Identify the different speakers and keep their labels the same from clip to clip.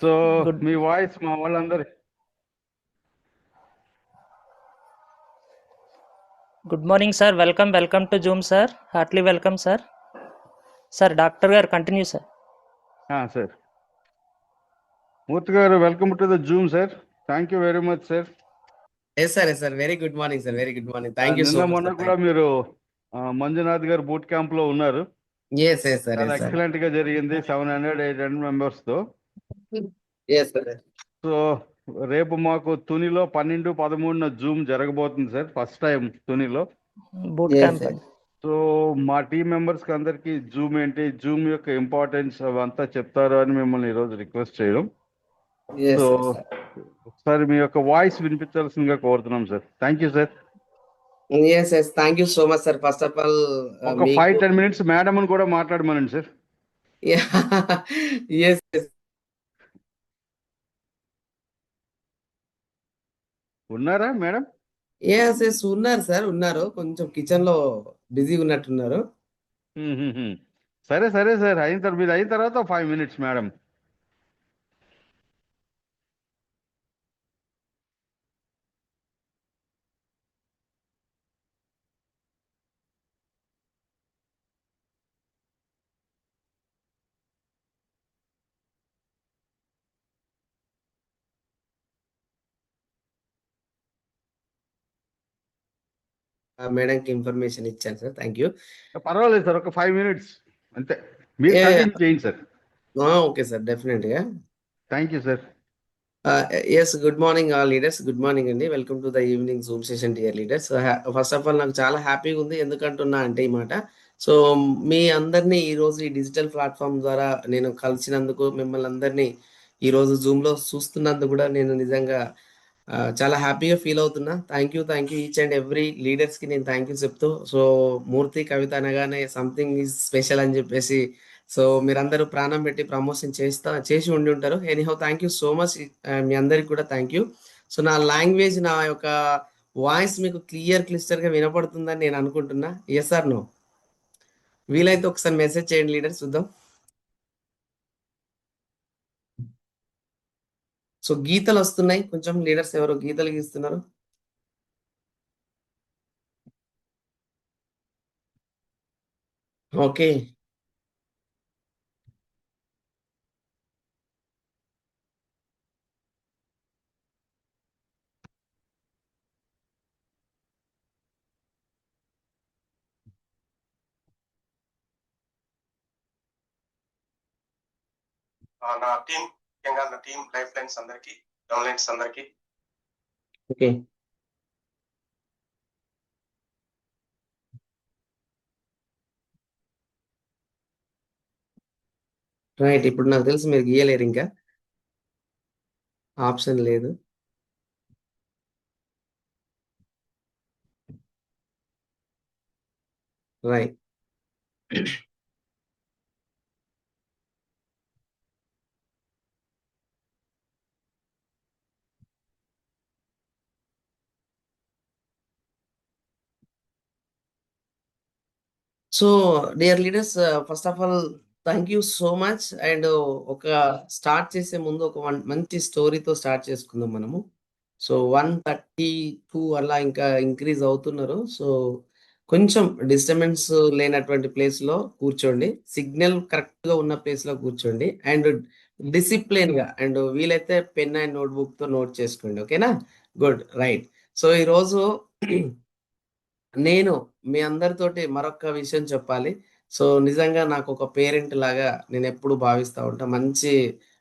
Speaker 1: So
Speaker 2: good
Speaker 1: మీ voice మా వాళ్ళందరి
Speaker 2: good morning sir. Welcome to Zoom sir. Heartly welcome sir. Sir doctor గారు continue sir.
Speaker 1: Sir Murthy గారు, welcome to the Zoom sir. Thank you very much sir.
Speaker 3: Yes sir. Very good morning sir. Very good morning. Thank you so
Speaker 1: నిన్న
Speaker 3: much
Speaker 1: మొన్న
Speaker 3: sir.
Speaker 1: కూడా మీరు మంజునాథ్ గారు boot camp లో ఉన్నారు.
Speaker 3: Yes sir.
Speaker 1: చాలా excellent గా జరిగింది, 700-800 మెంబర్స్ తో.
Speaker 3: Yes sir.
Speaker 1: సో రేపు మాకు తునిలో 12-13 జూమ్ జరగబోతుంది సార్. ఫస్ట్ టైం తునిలో.
Speaker 2: బూట్ క్యాంప్ అండి.
Speaker 1: సో మా టీం మెంబర్స్ కి అందరికి జూమ్ ఏంటి, జూమ్ యొక్క ఇంపార్టెన్స్ అవంతా చెప్తారు అని మిమ్మల్ని ఈరోజు రిక్వెస్ట్ చేయడం. సో ఒకసారి మీ యొక్క వాయిస్ వినిపించాల్సిందిగా కోరుతున్నాం sir. Thank you sir.
Speaker 3: Yes thank you so much sir. First of all
Speaker 1: ఒక 5-10 మినిట్స్ మేడం అని కూడా మాట్లాడమనండి సార్.
Speaker 3: ఎస్
Speaker 1: ఉన్నారా మేడం?
Speaker 3: ఎస్ ఉన్నారు సార్. ఉన్నారు, కొంచెం కిచెన్ లో బిజీగా ఉన్నట్టున్నారు.
Speaker 1: సరే సరే సార్, మీరు అయిన తర్వాత 5 మినిట్స్ మేడం.
Speaker 3: మేడంకి ఇన్ఫర్మేషన్ ఇచ్చాను సార్. Thank you.
Speaker 1: పర్వాలేదు సార్, ఒక 5 మినిట్స్ అంతే. మీరు కంటిన్యూ చేయండి సార్.
Speaker 3: ఓకే సార్, డెఫినెట్ గా.
Speaker 1: Thank you sir.
Speaker 3: Yes, good morning all leaders. Good morning అండి. Welcome to the evening Zoom session dear leaders. First of all నాకు చాలా హ్యాపీగా ఉంది. ఎందుకంటున్నా అంటే ఈ మాట, సో మీ అందరినీ ఈ రోజు ఈ డిజిటల్ ప్లాట్ఫామ్ ద్వారా నేను కలిసినందుకు, మిమ్మల్ని అందరినీ ఈ రోజు జూమ్ లో చూస్తున్నందుకు కూడా నేను నిజంగా చాలా హ్యాపీగా ఫీల్ అవుతున్నా. Thank you each and every leaders కి నేను థ్యాంక్ యూ చెప్తూ, సో మూర్తి కవిత అనగానే సంథింగ్ ఈజ్ స్పెషల్ అని చెప్పేసి, సో మీరందరూ ప్రాణం పెట్టి ప్రమోషన్ చేసి ఉండి ఉంటారు. Anyhow thank you so much. మీ అందరికి కూడా థ్యాంక్ యూ. సో నా లాంగ్వేజ్, నా యొక్క వాయిస్ మీకు క్లిస్టర్ గా వినపడుతుందని నేను అనుకుంటున్నా. Yes or no? వీలైతే ఒకసారి మెసేజ్ చేయండి లీడర్స్, చూద్దాం. సో గీతలు వస్తున్నాయి కొంచెం. లీడర్స్ ఎవరు గీతలు గీస్తున్నారు? ఓకే,
Speaker 4: నా టీం, ముఖ్యంగా నా టీం లైఫ్ లైన్స్ అందరికి, డౌన్లైన్స్ అందరికి
Speaker 3: ఓకే, రైట్. ఇప్పుడు నాకు తెలుసు మీరు గీయలేరు, ఇంకా ఆప్షన్ లేదు. Right. So dear leaders, first of all thank you so much. And ఒక స్టార్ట్ చేసే ముందు ఒక మంచి స్టోరీతో స్టార్ట్ చేసుకుందాం మనము. సో 132 అలా ఇంకా ఇంక్రీజ్ అవుతున్నారు. సో కొంచెం డిస్టర్బెన్స్ లేనటువంటి ప్లేస్ లో కూర్చోండి, సిగ్నల్ కరెక్ట్ గా ఉన్న ప్లేస్ లో కూర్చోండి, అండ్ డిసిప్లిన్ గా, అండ్ వీలైతే పెన్ అండ్ నోట్బుక్ తో నోట్ చేసుకోండి. ఓకేనా? Good, right. సో ఈరోజు నేను మీ అందరితోటి మరొక విషయం చెప్పాలి. సో నిజంగా నాకు ఒక పేరెంట్ లాగా నేను ఎప్పుడు భావిస్తూ ఉంటా. మంచి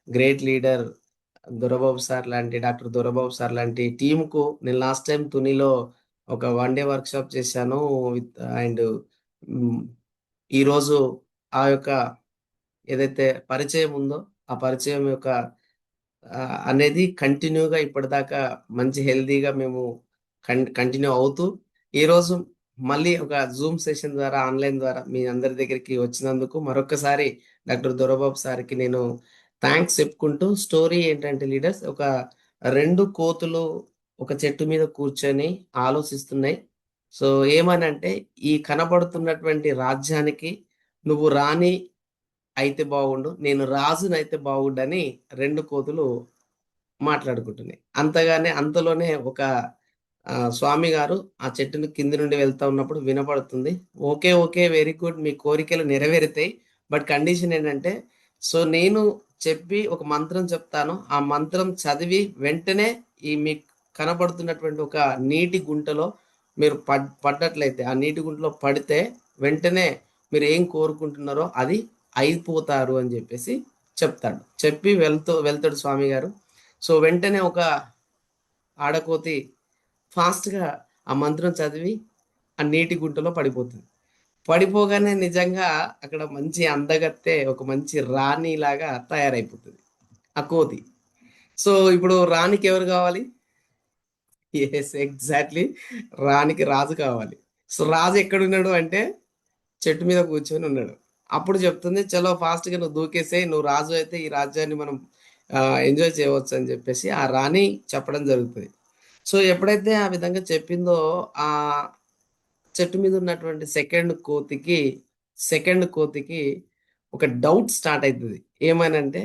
Speaker 3: గ్రేట్ లీడర్ దొరబాబు సార్ లాంటి, డాక్టర్ దొరబాబు సార్ లాంటి టీంకు నేను లాస్ట్ టైం తునిలో ఒక 1 డే వర్క్ షాప్ చేశాను విత్, అండ్ ఈరోజు ఆ యొక్క ఏదైతే పరిచయం ఉందో ఆ పరిచయం యొక్క అనేది కంటిన్యూగా ఇప్పటిదాకా మంచి హెల్దీగా మేము కంటిన్యూ అవుతూ, ఈరోజు మళ్ళీ ఒక జూమ్ సెషన్ ద్వారా, ఆన్లైన్ ద్వారా మీ అందరి దగ్గరికి వచ్చినందుకు మరొకసారి డాక్టర్ దొరబాబు సార్కి నేను థ్యాంక్స్ చెప్పుకుంటూ, స్టోరీ ఏంటంటే లీడర్స్, ఒక 2 కోతులు ఒక చెట్టు మీద కూర్చొని ఆలోచిస్తున్నాయి. సో ఏమనంటే, ఈ కనబడుతున్నటువంటి రాజ్యానికి నువ్వు రాణి అయితే బాగుండు, నేను రాజునైతే బాగుండని రెండు కోతులు మాట్లాడుకుంటున్నాయి. అంతలోనే ఒక స్వామి గారు ఆ చెట్టుని కింది నుండి వెళ్తా ఉన్నప్పుడు వినపడుతుంది. ఓకే, ఓకే, వెరీ గుడ్, మీ కోరికలు నెరవేరుతాయి. బట్ కండిషన్ ఏంటంటే, సో నేను చెప్పి ఒక మంత్రం చెప్తాను. ఆ మంత్రం చదివి వెంటనే ఈ మీకు కనపడుతున్నటువంటి ఒక నీటి గుంటలో మీరు పడ్డట్లయితే, ఆ నీటి గుంటలో పడితే వెంటనే మీరు ఏం కోరుకుంటున్నారో అది అయిపోతారు అని చెప్పేసి చెప్తాడు. చెప్పి వెళ్తాడు స్వామి గారు. సో వెంటనే ఒక ఆడకోతి ఫాస్ట్గా ఆ మంత్రం చదివి ఆ నీటి గుంటలో పడిపోతుంది. పడిపోగానే నిజంగా అక్కడ మంచి అందగత్తె, ఒక మంచి రాణి లాగా తయారైపోతుంది ఆ కోతి. సో ఇప్పుడు రాణికి ఎవరు కావాలి? ఎస్, ఎగ్జాక్ట్లీ, రాణికి రాజు కావాలి. సో రాజు ఎక్కడున్నాడు అంటే చెట్టు మీద కూర్చొని ఉన్నాడు. అప్పుడు చెప్తుంది, చలో ఫాస్ట్గా నువ్వు దూకేసేయి, నువ్వు రాజు అయితే ఈ రాజ్యాన్ని మనం ఎంజాయ్ చేయవచ్చు అని చెప్పేసి ఆ రాణి చెప్పడం జరుగుతుంది. సో ఎప్పుడైతే ఆ విధంగా చెప్పిందో ఆ చెట్టు మీద ఉన్నటువంటి సెకండ్ కోతికి ఒక డౌట్ స్టార్ట్ అవుతుంది. ఏమనంటే,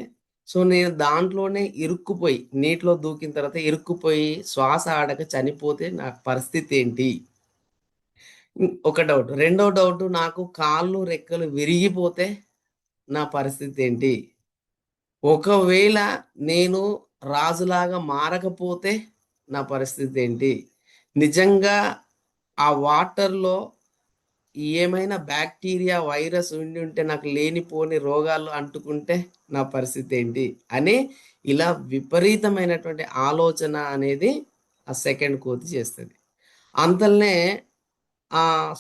Speaker 3: సో నేను దాంట్లోనే ఇరుక్కుపోయి నీటిలో దూకిన తర్వాత ఇరుక్కుపోయి శ్వాస ఆడక చనిపోతే నా పరిస్థితి ఏంటి? ఒక డౌట్. రెండో డౌట్, నాకు కాళ్ళు రెక్కలు విరిగిపోతే నా పరిస్థితి ఏంటి? ఒకవేళ నేను రాజులాగా మారకపోతే నా పరిస్థితి ఏంటి? నిజంగా ఆ వాటర్‌లో ఏమైనా బ్యాక్టీరియా, వైరస్ ఉండి ఉంటే నాకు లేనిపోని రోగాలు అంటుకుంటే నా పరిస్థితి ఏంటి? అని ఇలా విపరీతమైనటువంటి ఆలోచన అనేది ఆ సెకండ్ కోతి చేస్తది. అంతల్నే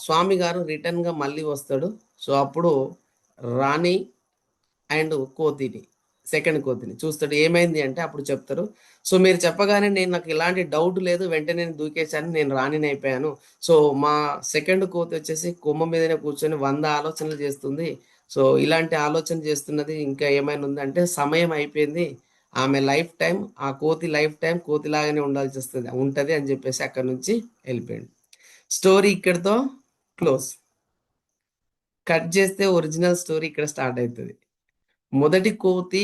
Speaker 3: స్వామి గారు రిటర్న్‌గా మళ్ళీ వస్తాడు. సో అప్పుడు రాణి అండ్ సెకండ్ కోతిని చూస్తాడు. ఏమైంది అంటే అప్పుడు చెప్తారు. సో మీరు చెప్పగానే నాకు ఇలాంటి డౌట్ లేదు. వెంటనే నేను దూకేశాను. నేను రాణిని అయిపోయాను. సో మా సెకండ్ కోతి వచ్చేసి కొమ్మ మీదనే కూర్చొని 100 ఆలోచనలు చేస్తుంది. సో ఇలాంటి ఆలోచన చేస్తున్నది. ఇంకా ఏమైనా ఉందంటే సమయం అయిపోయింది. ఆమె లైఫ్ టైమ్, ఆ కోతి లైఫ్ టైమ్ కోతిలాగానే ఉంటది అని చెప్పేసి అక్కడి నుంచి వెళ్ళిపోయాడు. స్టోరీ ఇక్కడితో క్లోజ్. కట్ చేస్తే ఒరిజినల్ స్టోరీ ఇక్కడ స్టార్ట్ అవుతుంది. మొదటి కోతి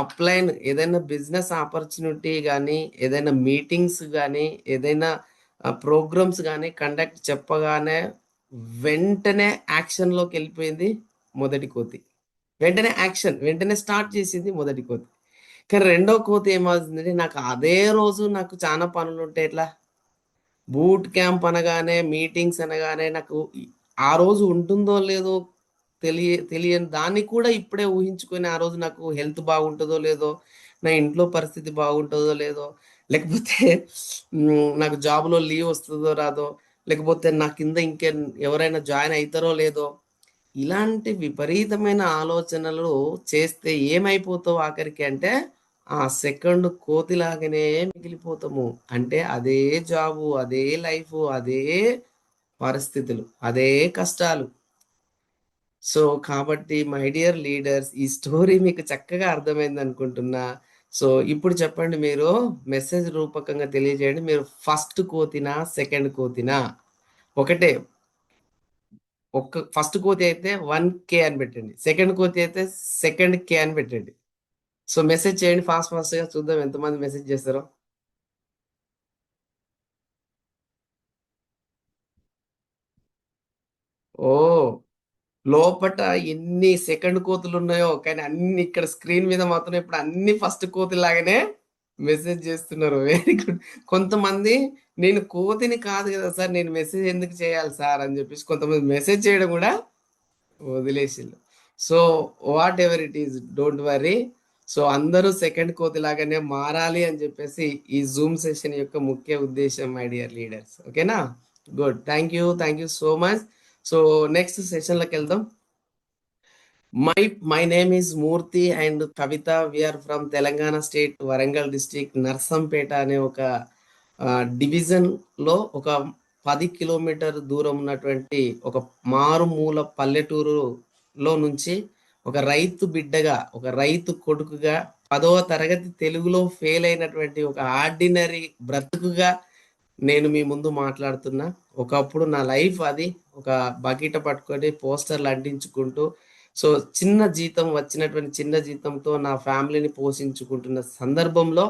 Speaker 3: అప్లైన్ ఏదైనా బిజినెస్ ఆపర్చునిటీ కానీ, ఏదైనా మీటింగ్స్ కానీ, ఏదైనా ప్రోగ్రామ్స్ కానీ కండక్ట్ చెప్పగానే వెంటనే యాక్షన్లోకి వెళ్ళిపోయింది మొదటి కోతి. వెంటనే స్టార్ట్ చేసింది మొదటి కోతి. కానీ రెండో కోతి ఏమవుతుందంటే, నాకు అదే రోజు నాకు చాలా పనులు ఉంటాయి. ఎట్లా బూట్ క్యాంప్ అనగానే, మీటింగ్స్ అనగానే నాకు ఆ రోజు ఉంటుందో లేదో తెలియని దాన్ని కూడా ఇప్పుడే ఊహించుకొని ఆ రోజు నాకు హెల్త్ బాగుంటుందో లేదో, నా ఇంట్లో పరిస్థితి బాగుంటుందో లేదో, లేకపోతే నాకు జాబ్లో లీవ్ వస్తుందో రాదో, లేకపోతే నా కింద ఎవరైనా జాయిన్ అవుతారో లేదో, ఇలాంటి విపరీతమైన ఆలోచనలు చేస్తే ఏమైపోతావు ఆఖరికి అంటే ఆ సెకండ్ కోతిలాగానే మిగిలిపోతాము. అంటే అదే జాబు, అదే లైఫ్, అదే పరిస్థితులు, అదే కష్టాలు. సో కాబట్టి మై డియర్ లీడర్స్, ఈ స్టోరీ మీకు చక్కగా అర్థమైంది అనుకుంటున్నా. సో ఇప్పుడు చెప్పండి, మీరు మెసేజ్ రూపకంగా తెలియజేయండి. మీరు ఫస్ట్ కోతినా సెకండ్ కోతినా? ఒకటే, ఫస్ట్ కోతి అయితే 1K అని పెట్టండి, సెకండ్ కోతి అయితే సెకండ్ K అని పెట్టండి. సో మెసేజ్ చేయండి ఫాస్ట్గా, చూద్దాం ఎంతమంది మెసేజ్ చేస్తారో. ఓ, లోపట ఎన్ని సెకండ్ కోతులు ఉన్నాయో, కానీ అన్ని ఇక్కడ స్క్రీన్ మీద మాత్రం ఇప్పుడు అన్ని ఫస్ట్ కోతి లాగానే మెసేజ్ చేస్తున్నారు. Very good. కొంతమంది నేను కోతిని కాదు కదా సార్, నేను మెసేజ్ ఎందుకు చేయాలి సార్ అని చెప్పేసి కొంతమంది మెసేజ్ చేయడం కూడా వదిలేసిళ్ళు. So whatever it is, don't worry. So అందరూ సెకండ్ కోతి లాగానే మారాలి అని చెప్పేసి ఈ జూమ్ సెషన్ యొక్క ముఖ్య ఉద్దేశం మై డియర్ లీడర్స్. ఓకేనా? Good, thank you so much. So next సెషన్లోకి వెళ్దాం. My name is Murthy and Kavita. We are from Telangana State, Warangal District, Narsampet అనే ఒక డివిజన్ లో ఒక 10 కిలోమీటర్ దూరం ఉన్నటువంటి ఒక మారుమూల పల్లెటూరులో నుంచి ఒక రైతు బిడ్డగా, ఒక రైతు కొడుకుగా, 10వ తరగతి తెలుగులో ఫెయిల్ అయినటువంటి ఒక ఆర్డినరీ బ్రతుకుగా నేను మీ ముందు మాట్లాడుతున్నా. ఒకప్పుడు నా లైఫ్ అది. ఒక బకెట్ పట్టుకొని పోస్టర్లు అంటించుకుంటూ సో చిన్న జీతం వచ్చినటువంటి చిన్న జీతంతో నా ఫ్యామిలీని పోషించుకుంటున్న సందర్భంలో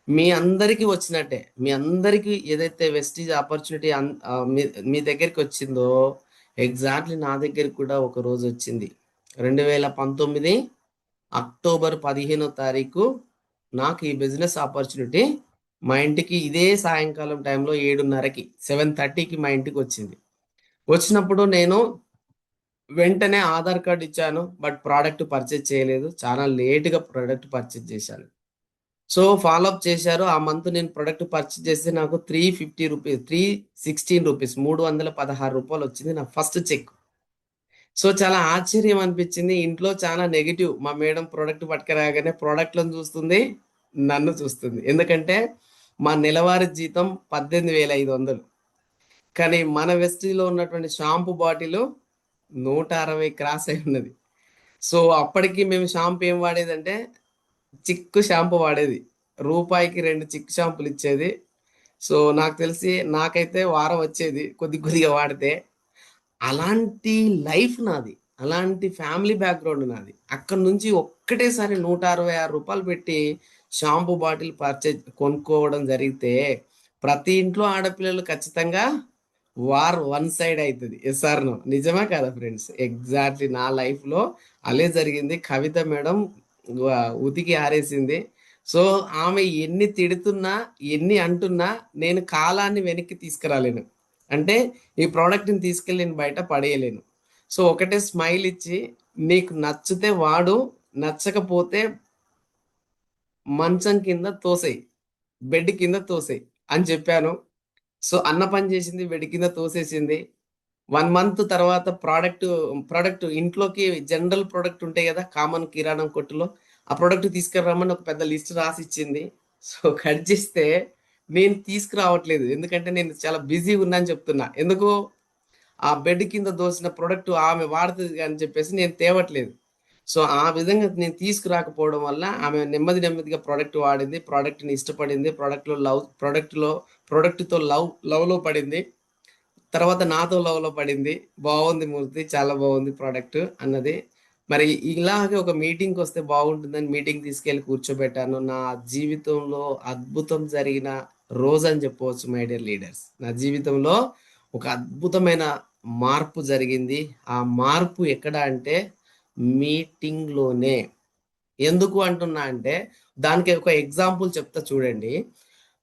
Speaker 3: మీ అందరికీ వచ్చినట్టే, మీ అందరికీ ఏదైతే వెస్టీజ్ ఆపర్చునిటీ మీ దగ్గరికి వచ్చిందో ఎగ్జాక్ట్లీ నా దగ్గరికి కూడా ఒక రోజు వచ్చింది. 2019 అక్టోబర్ 15వ తారీఖు నాకు ఈ బిజినెస్ ఆపర్చునిటీ మా ఇంటికి ఇదే సాయంకాలం టైంలో 7:30కి 7:30కి మా ఇంటికి వచ్చింది. వచ్చినప్పుడు నేను వెంటనే ఆధార్ కార్డు ఇచ్చాను, బట్ ప్రోడక్ట్ పర్చేజ్ చేయలేదు. చాలా లేట్గా ప్రోడక్ట్ పర్చేజ్ చేశాను. సో ఫాలో అప్ చేశారు. ఆ మంత్ నేను ప్రొడక్ట్ పర్చేజ్ చేస్తే నాకు 350 రూపీస్, 316 రూపీస్, 316 రూపాయలు వచ్చింది నా ఫస్ట్ చెక్. సో చాలా ఆశ్చర్యం అనిపించింది. ఇంట్లో చాలా నెగిటివ్. మా మేడం ప్రోడక్ట్ పట్టుకురాగానే ప్రోడక్ట్లను చూస్తుంది, నన్ను చూస్తుంది. ఎందుకంటే మా నెలవారీ జీతం 18,500, కానీ మన వెస్టీలో ఉన్నటువంటి షాంపూ బాటిల్ 160 క్రాస్ అయి ఉన్నది. సో అప్పటికి మేము షాంపూ ఏం వాడేదంటే చిక్కు షాంపూ వాడేది. రూపాయికి 2 చిక్కు షాంపూలు ఇచ్చేది. సో నాకు తెలిసి నాకైతే వారం వచ్చేది కొద్దిగా వాడితే. అలాంటి లైఫ్ నాది, అలాంటి ఫ్యామిలీ బ్యాక్గ్రౌండ్ నాది. అక్కడ నుంచి ఒక్కటేసారి 166 రూపాయలు పెట్టి షాంపూ బాటిల్ పర్చేజ్ కొనుక్కోవడం జరిగితే ప్రతి ఇంట్లో ఆడపిల్లలు ఖచ్చితంగా వార్ వన్ సైడ్ అవుతుంది. Yes or no? నిజమే కదా ఫ్రెండ్స్? ఎగ్జాక్ట్లీ నా లైఫ్లో అలే జరిగింది. కవిత మేడం ఉతికి ఆరేసింది. సో ఆమె ఎన్ని తిడుతున్నా, ఎన్ని అంటున్నా నేను కాలాన్ని వెనక్కి తీసుకురాలేను. అంటే ఈ ప్రోడక్ట్ని తీసుకెళ్ళి నేను బయట పడేయలేను. సో ఒకటే స్మైల్ ఇచ్చి, నీకు నచ్చితే వాడు, నచ్చకపోతే మంచం కింద తోసేయి, బెడ్ కింద తోసేయి అని చెప్పాను. సో అన్న పని చేసింది, బెడ్ కింద తోసేసింది. 1 మంత్ తర్వాత ప్రోడక్ట్ ఇంట్లోకి జనరల్ ప్రోడక్ట్ ఉంటాయి కదా, కామన్ కిరాణం కొట్టులో, ఆ ప్రోడక్ట్ తీసుకురామని ఒక పెద్ద లిస్ట్ రాసి ఇచ్చింది. సో కట్ చేస్తే నేను తీసుకురావట్లేదు, ఎందుకంటే నేను చాలా బిజీ ఉన్నా అని చెప్తున్నా. ఎందుకు? ఆ బెడ్ కింద దోసిన ప్రోడక్ట్ ఆమె వాడుతుంది అని చెప్పేసి నేను తేవట్లేదు. సో ఆ విధంగా నేను తీసుకురాకపోవడం వల్ల ఆమె నెమ్మదిగా ప్రోడక్ట్ వాడింది, ప్రోడక్ట్ని ఇష్టపడింది, ప్రోడక్ట్తో లవ్లో పడింది. తర్వాత నాతో లవ్లో పడింది. బాగుంది మూర్తి, చాలా బాగుంది ప్రోడక్ట్ అన్నది. మరి ఇలాగే ఒక మీటింగ్కి వస్తే బాగుంటుందని మీటింగ్ తీసుకెళ్ళి కూర్చోబెట్టాను. నా జీవితంలో అద్భుతం జరిగిన రోజు అని చెప్పవచ్చు మై డియర్ లీడర్స్. నా జీవితంలో ఒక అద్భుతమైన మార్పు జరిగింది. ఆ మార్పు ఎక్కడ అంటే మీటింగ్లోనే. ఎందుకు అంటున్నా అంటే దానికి ఒక ఎగ్జాంపుల్ చెప్తా చూడండి.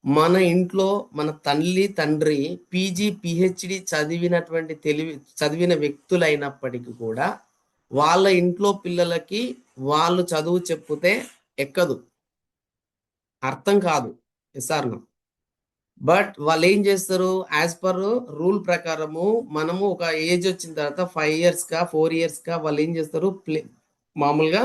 Speaker 3: మన ఇంట్లో మన తల్లి తండ్రి పీజీ పిహెచ్డి చదివిన వ్యక్తులైనప్పటికీ కూడా వాళ్ళ ఇంట్లో పిల్లలకి వాళ్ళు చదువు చెప్తే ఎక్కదు, అర్థం కాదు. ఎస్ఆర్ను? బట్ వాళ్ళు ఏం చేస్తారు, యాజ్ పర్ రూల్ ప్రకారము మనము ఒక ఏజ్ వచ్చిన తర్వాత 5 years 4 years వాళ్ళు ఏం చేస్తారు, మామూలుగా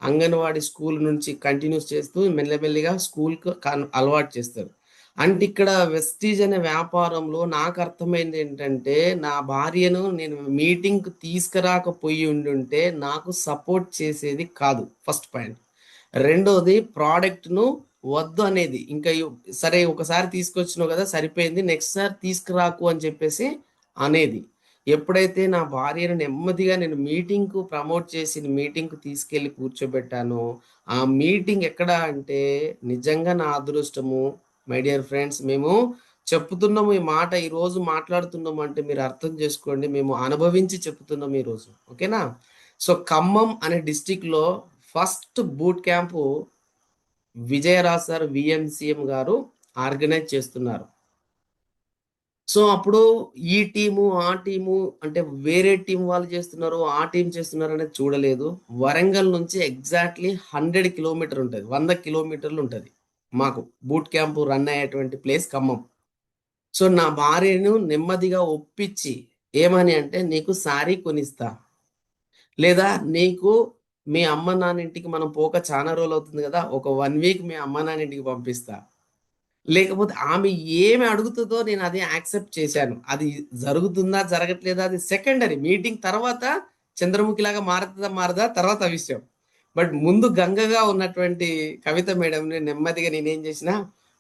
Speaker 3: అంగన్వాడీ స్కూల్ నుంచి కంటిన్యూస్ చేస్తూ మెల్లమెల్లిగా స్కూల్కి అలవాటు చేస్తారు. అంటే ఇక్కడ వెస్టీజ్ అనే వ్యాపారంలో నాకు అర్థమైంది ఏంటంటే, నా భార్యను నేను మీటింగ్కి తీసుకురాకపోయి ఉండుంటే నాకు సపోర్ట్ చేసేది కాదు, ఫస్ట్ పాయింట్. రెండోది, ప్రోడక్ట్ను వద్దు అనేది, ఇంకా సరే ఒకసారి తీసుకొచ్చినావు కదా సరిపోయింది, నెక్స్ట్ సారి తీసుకురాకు అని చెప్పేసి అనేది. ఎప్పుడైతే నా భార్యను నెమ్మదిగా నేను మీటింగ్కు ప్రమోట్ చేసి మీటింగ్కు తీసుకెళ్ళి కూర్చోబెట్టానో, ఆ మీటింగ్ ఎక్కడ అంటే నిజంగా నా అదృష్టము. మై డియర్ ఫ్రెండ్స్, మేము చెప్తున్నాము ఈ మాట, ఈరోజు మాట్లాడుతున్నాము అంటే మీరు అర్థం చేసుకోండి, మేము అనుభవించి చెప్తున్నాము ఈరోజు. ఓకేనా? సో ఖమ్మం అనే డిస్టిక్లో first boot camp Vijayraj sir VMCM గారు ఆర్గనైజ్ చేస్తున్నారు. సో అప్పుడు ఈ టీము ఆ టీము అంటే వేరే టీం వాళ్ళు చేస్తున్నారు, ఆ టీం చేస్తున్నారు అనేది చూడలేదు. వరంగల్ నుంచి ఎగ్జాక్ట్లీ 100 కిలోమీటర్ ఉంటుంది, 100 కిలోమీటర్లు ఉంటుంది మాకు బూట్ క్యాంపు రన్ అయ్యేటువంటి ప్లేస్ ఖమ్మం. సో నా భార్యను నెమ్మదిగా ఒప్పించి ఏమని అంటే, నీకు శారీ కొనిస్తా, లేదా నీకు మీ అమ్మ నాన్న ఇంటికి మనం పోక చాలా రోజులు అవుతుంది కదా, ఒక 1 week మీ అమ్మ నాన్న ఇంటికి పంపిస్తా, లేకపోతే ఆమె ఏమి అడుగుతుందో నేను అది యాక్సెప్ట్ చేశాను. అది జరుగుతుందా జరగట్లేదా అది సెకండరీ. మీటింగ్ తర్వాత చంద్రముఖిలాగా మారదా తర్వాత విషయం. బట్ ముందు గంగగా ఉన్నటువంటి కవిత మేడంని నెమ్మదిగా నేనేం చేసిన,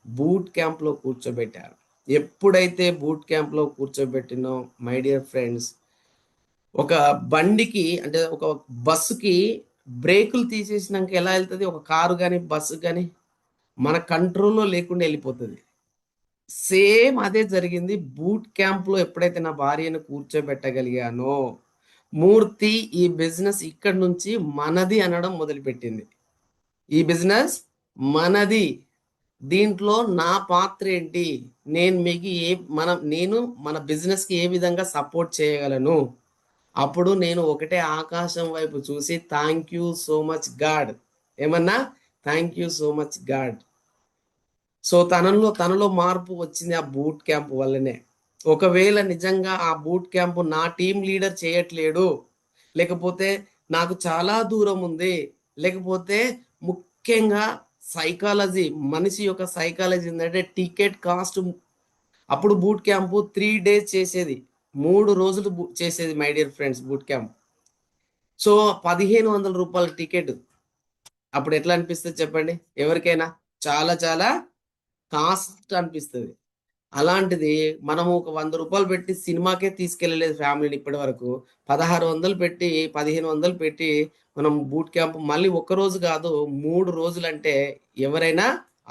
Speaker 3: బూట్ క్యాంప్లో కూర్చోబెట్టాను. ఎప్పుడైతే బూట్ క్యాంప్లో కూర్చోబెట్టినో మై డియర్ ఫ్రెండ్స్, ఒక బండికి అంటే ఒక బస్సుకి బ్రేకులు తీసేసినాక ఎలా వెళ్తుంది? ఒక కారు కానీ బస్సు కానీ మన కంట్రోల్లో లేకుండా వెళ్ళిపోతుంది. సేమ్ అదే జరిగింది బూట్ క్యాంప్లో. ఎప్పుడైతే నా భార్యను కూర్చోబెట్టగలిగానో మూర్తి ఈ బిజినెస్ ఇక్కడ నుంచి మనది అనడం మొదలుపెట్టింది. ఈ బిజినెస్ మనది, దీంట్లో నా పాత్ర ఏంటి, నేను మీకు నేను మన బిజినెస్ కి ఏ విధంగా సపోర్ట్ చేయగలను. అప్పుడు నేను ఒకటే ఆకాశం వైపు చూసి thank you so much God, ఏమన్నా thank you so much God. So తనలో మార్పు వచ్చింది ఆ బూట్ క్యాంప్ వల్లనే. ఒకవేళ నిజంగా ఆ బూట్ క్యాంప్ నా టీం లీడర్ చేయట్లేడు, లేకపోతే నాకు చాలా దూరం ఉంది, లేకపోతే ముఖ్యంగా సైకాలజీ, మనిషి యొక్క సైకాలజీ ఏంటంటే టికెట్ కాస్ట్. అప్పుడు బూట్ క్యాంప్ 3 days చేసేది, 3 రోజులు చేసేది my dear friends boot camp. So 1500 రూపాయల టికెట్ అప్పుడు ఎట్లా అనిపిస్తుంది చెప్పండి? ఎవరికైనా చాలా చాలా కాస్ట్ అనిపిస్తుంది. అలాంటిది మనము ఒక 100 రూపాయలు పెట్టి సినిమాకే తీసుకెళ్ళలేదు ఫ్యామిలీని ఇప్పటి వరకు. 1600 పెట్టి 1500 పెట్టి మనం బూట్ క్యాంప్ మళ్ళీ ఒక్క రోజు కాదు 3 రోజులంటే ఎవరైనా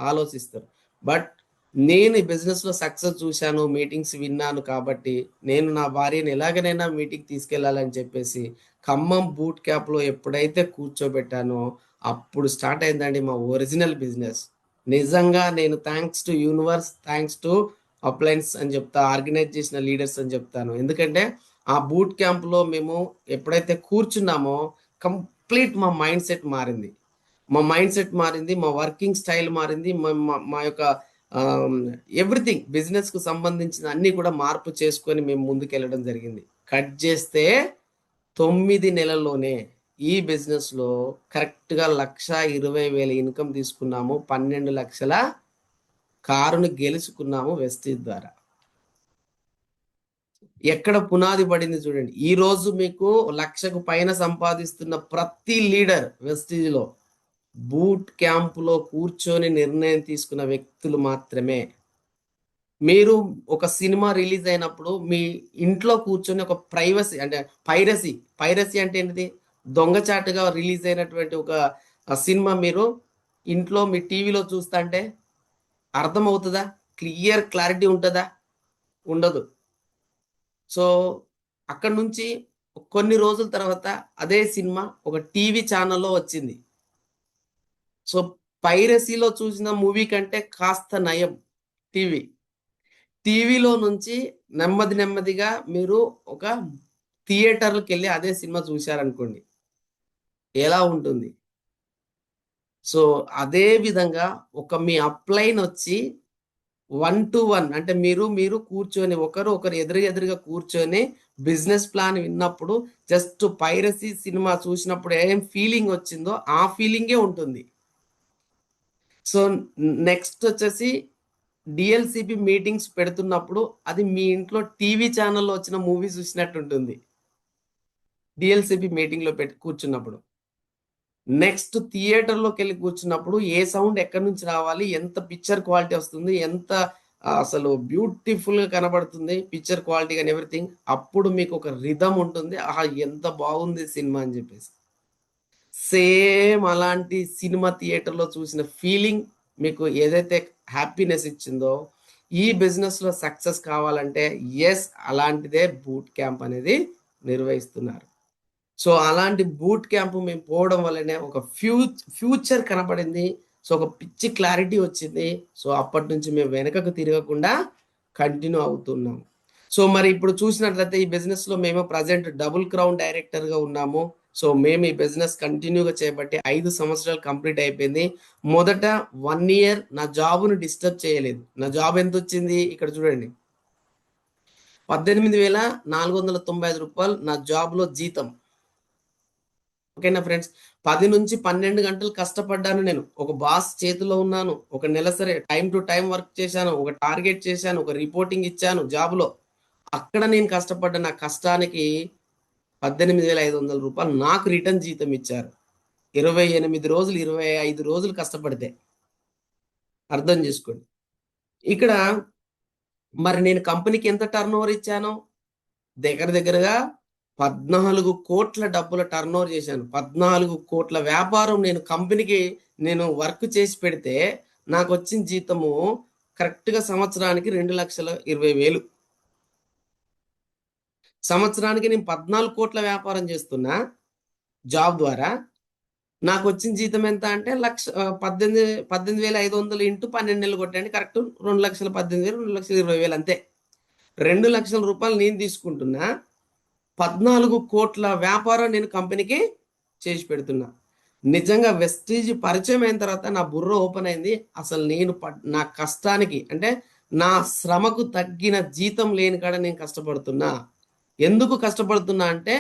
Speaker 3: ఆలోచిస్తారు. బట్ నేను ఈ బిజినెస్ లో సక్సెస్ చూశాను, మీటింగ్స్ విన్నాను కాబట్టి నేను నా భార్యను ఎలాగనైనా మీటింగ్ తీసుకెళ్లాలని చెప్పేసి ఖమ్మం బూట్ క్యాంప్ లో ఎప్పుడైతే కూర్చోబెట్టానో అప్పుడు స్టార్ట్ అయిందండి మా ఒరిజినల్ బిజినెస్. నిజంగా నేను thanks to universe, thanks to uplines అని చెప్తా, ఆర్గనైజ్ చేసిన లీడర్స్ అని చెప్తాను. ఎందుకంటే ఆ బూట్ క్యాంప్ లో మేము ఎప్పుడైతే కూర్చున్నామో కంప్లీట్ మా మైండ్ సెట్ మారింది. మా వర్కింగ్ స్టైల్ మారింది, మా యొక్క ఎవ్రీథింగ్ బిజినెస్ కు సంబంధించిన అన్ని కూడా మార్పు చేసుకొని మేము ముందుకెళ్ళడం జరిగింది. కట్ చేస్తే 9 నెలల్లోనే ఈ బిజినెస్ లో కరెక్ట్ గా 1,20,000 ఇన్కమ్ తీసుకున్నాము. 12 లక్షల కారును గెలుచుకున్నాము వెస్టీజ్ ద్వారా. ఎక్కడ పునాది పడింది చూడండి. ఈ రోజు మీకు 1,00,000కు పైన సంపాదిస్తున్న ప్రతి లీడర్ వెస్టీజ్ లో బూట్ క్యాంప్ లో కూర్చొని నిర్ణయం తీసుకున్న వ్యక్తులు మాత్రమే. మీరు ఒక సినిమా రిలీజ్ అయినప్పుడు మీ ఇంట్లో కూర్చొని ఒక ప్రైవసీ అంటే పైరసీ అంటే ఏంటిది? దొంగచాటుగా రిలీజ్ అయినటువంటి ఒక సినిమా మీరు ఇంట్లో మీ టీవీలో చూస్తా అంటే అర్థమవుతుందా? క్లారిటీ ఉంటుందా? ఉండదు. సో అక్కడ నుంచి కొన్ని రోజుల తర్వాత అదే సినిమా ఒక టీవీ ఛానల్లో వచ్చింది. సో పైరసీలో చూసిన మూవీ కంటే కాస్త నయం టీవీలో నుంచి నెమ్మదిగా మీరు ఒక థియేటర్కి వెళ్ళి అదే సినిమా చూశారనుకోండి, ఎలా ఉంటుంది? సో అదే విధంగా ఒక మీ అప్లైన్ వచ్చి 1-to-1 అంటే మీరు కూర్చొని ఒకరు ఎదురుగా కూర్చొని బిజినెస్ ప్లాన్ విన్నప్పుడు జస్ట్ పైరసీ సినిమా చూసినప్పుడు ఏం ఫీలింగ్ వచ్చిందో ఆ ఫీలింగే ఉంటుంది. సో నెక్స్ట్ వచ్చేసి డిఎల్సిపి మీటింగ్స్ పెడుతున్నప్పుడు అది మీ ఇంట్లో టీవీ ఛానల్లో వచ్చిన మూవీ చూసినట్టు ఉంటుంది. డిఎల్సిపి మీటింగ్ లో కూర్చున్నప్పుడు నెక్స్ట్ థియేటర్లోకి వెళ్ళి కూర్చున్నప్పుడు ఏ సౌండ్ ఎక్కడి నుంచి రావాలి, ఎంత పిక్చర్ క్వాలిటీ వస్తుంది, ఎంత అసలు బ్యూటిఫుల్ గా కనబడుతుంది పిక్చర్ క్వాలిటీ కానీ ఎవ్రీథింగ్. అప్పుడు మీకు ఒక రిథమ్ ఉంటుంది, ఆహా ఎంత బాగుంది సినిమా అని చెప్పేసి. సేమ్ అలాంటి సినిమా థియేటర్లో చూసిన ఫీలింగ్ మీకు ఏదైతే హ్యాపీనెస్ ఇచ్చిందో ఈ బిజినెస్ లో సక్సెస్ కావాలంటే ఎస్ అలాంటిదే బూట్ క్యాంప్ అనేది నిర్వహిస్తున్నారు. సో అలాంటి బూట్ క్యాంప్ మేము పోవడం వల్లనే ఒక ఫ్యూచర్ కనపడింది. సో ఒక పిచ్చి క్లారిటీ వచ్చింది. సో అప్పటి నుంచి మేము వెనకకు తిరగకుండా కంటిన్యూ అవుతున్నాం. సో మరి ఇప్పుడు చూసినట్లయితే ఈ బిజినెస్ లో మేము ప్రజెంట్ డబుల్ క్రౌన్ డైరెక్టర్ గా ఉన్నాము. సో మేము ఈ బిజినెస్ కంటిన్యూగా చేపట్టి 5 సంవత్సరాలు కంప్లీట్ అయిపోయింది. మొదట 1 year నా జాబ్ను డిస్టర్బ్ చేయలేదు. నా జాబ్ ఎంత వచ్చింది ఇక్కడ చూడండి, 18,495 రూపాయలు నా జాబ్ లో జీతం. ఓకేనా ఫ్రెండ్స్, 10 నుంచి 12 గంటలు కష్టపడ్డాను. నేను ఒక బాస్ చేతిలో ఉన్నాను. ఒక నెల సరే టైం టు టైం వర్క్ చేశాను, ఒక టార్గెట్ చేశాను, ఒక రిపోర్టింగ్ ఇచ్చాను జాబ్ లో. అక్కడ నేను కష్టపడ్డ నా కష్టానికి 18,500 రూపాయలు నాకు రిటర్న్ జీతం ఇచ్చారు. 28 రోజులు 25 రోజులు కష్టపడితే అర్థం చేసుకోండి. ఇక్కడ మరి నేను కంపెనీకి ఎంత టర్న్ ఓవర్ ఇచ్చాను? దగ్గరగా 14 కోట్ల డబ్బుల టర్న్ ఓవర్ చేశాను. 14 కోట్ల వ్యాపారం నేను కంపెనీకి నేను వర్క్ చేసి పెడితే నాకు వచ్చిన జీతము కరెక్ట్గా సంవత్సరానికి 2,20,000. సంవత్సరానికి నేను 14 కోట్ల వ్యాపారం చేస్తున్నా జాబ్ ద్వారా. నాకు వచ్చిన జీతం ఎంత అంటే 18,500 ఇంటూ 12 నెలలు కొట్టండి, కరెక్ట్ 2,18,000, 2,20,000 అంతే. 2 లక్షల రూపాయలు నేను తీసుకుంటున్నా, 14 కోట్ల వ్యాపారం నేను కంపెనీకి చేసి పెడుతున్నా. నిజంగా వెస్టీజ్ పరిచయం అయిన తర్వాత నా బుర్ర ఓపెన్ అయింది. అసలు నేను నా కష్టానికి అంటే నా శ్రమకు తగ్గిన జీతం లేని కాడ నేను కష్టపడుతున్నా. ఎందుకు కష్టపడుతున్నా అంటే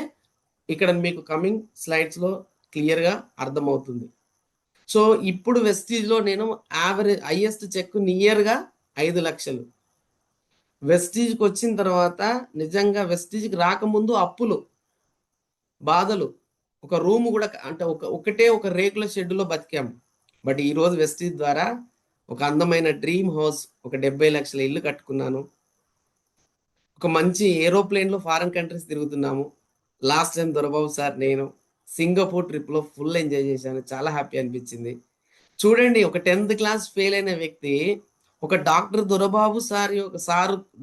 Speaker 3: ఇక్కడ మీకు కమింగ్ స్లైడ్స్లో క్లియర్గా అర్థమవుతుంది. సో ఇప్పుడు వెస్టీజ్లో నేను హైయెస్ట్ చెక్ నియర్గా 5 లక్షలు. వెస్టీజ్కి వచ్చిన తర్వాత నిజంగా వెస్టీజ్కి రాకముందు అప్పులు, బాధలు, ఒక రూమ్ కూడా అంటే ఒకటే ఒక రేకుల షెడ్లో బతికాము. బట్ ఈరోజు వెస్టీజ్ ద్వారా ఒక అందమైన డ్రీమ్ హౌస్, ఒక 70 లక్షల ఇల్లు కట్టుకున్నాను. ఒక మంచి ఏరోప్లేన్లో ఫారెన్ కంట్రీస్ తిరుగుతున్నాము. లాస్ట్ టైం దొరబాబు సార్ నేను సింగపూర్ ట్రిప్లో ఫుల్ ఎంజాయ్ చేశాను, చాలా హ్యాపీ అనిపించింది. చూడండి, ఒక 10th క్లాస్ ఫెయిల్ అయిన వ్యక్తి ఒక doctor Dorababu sir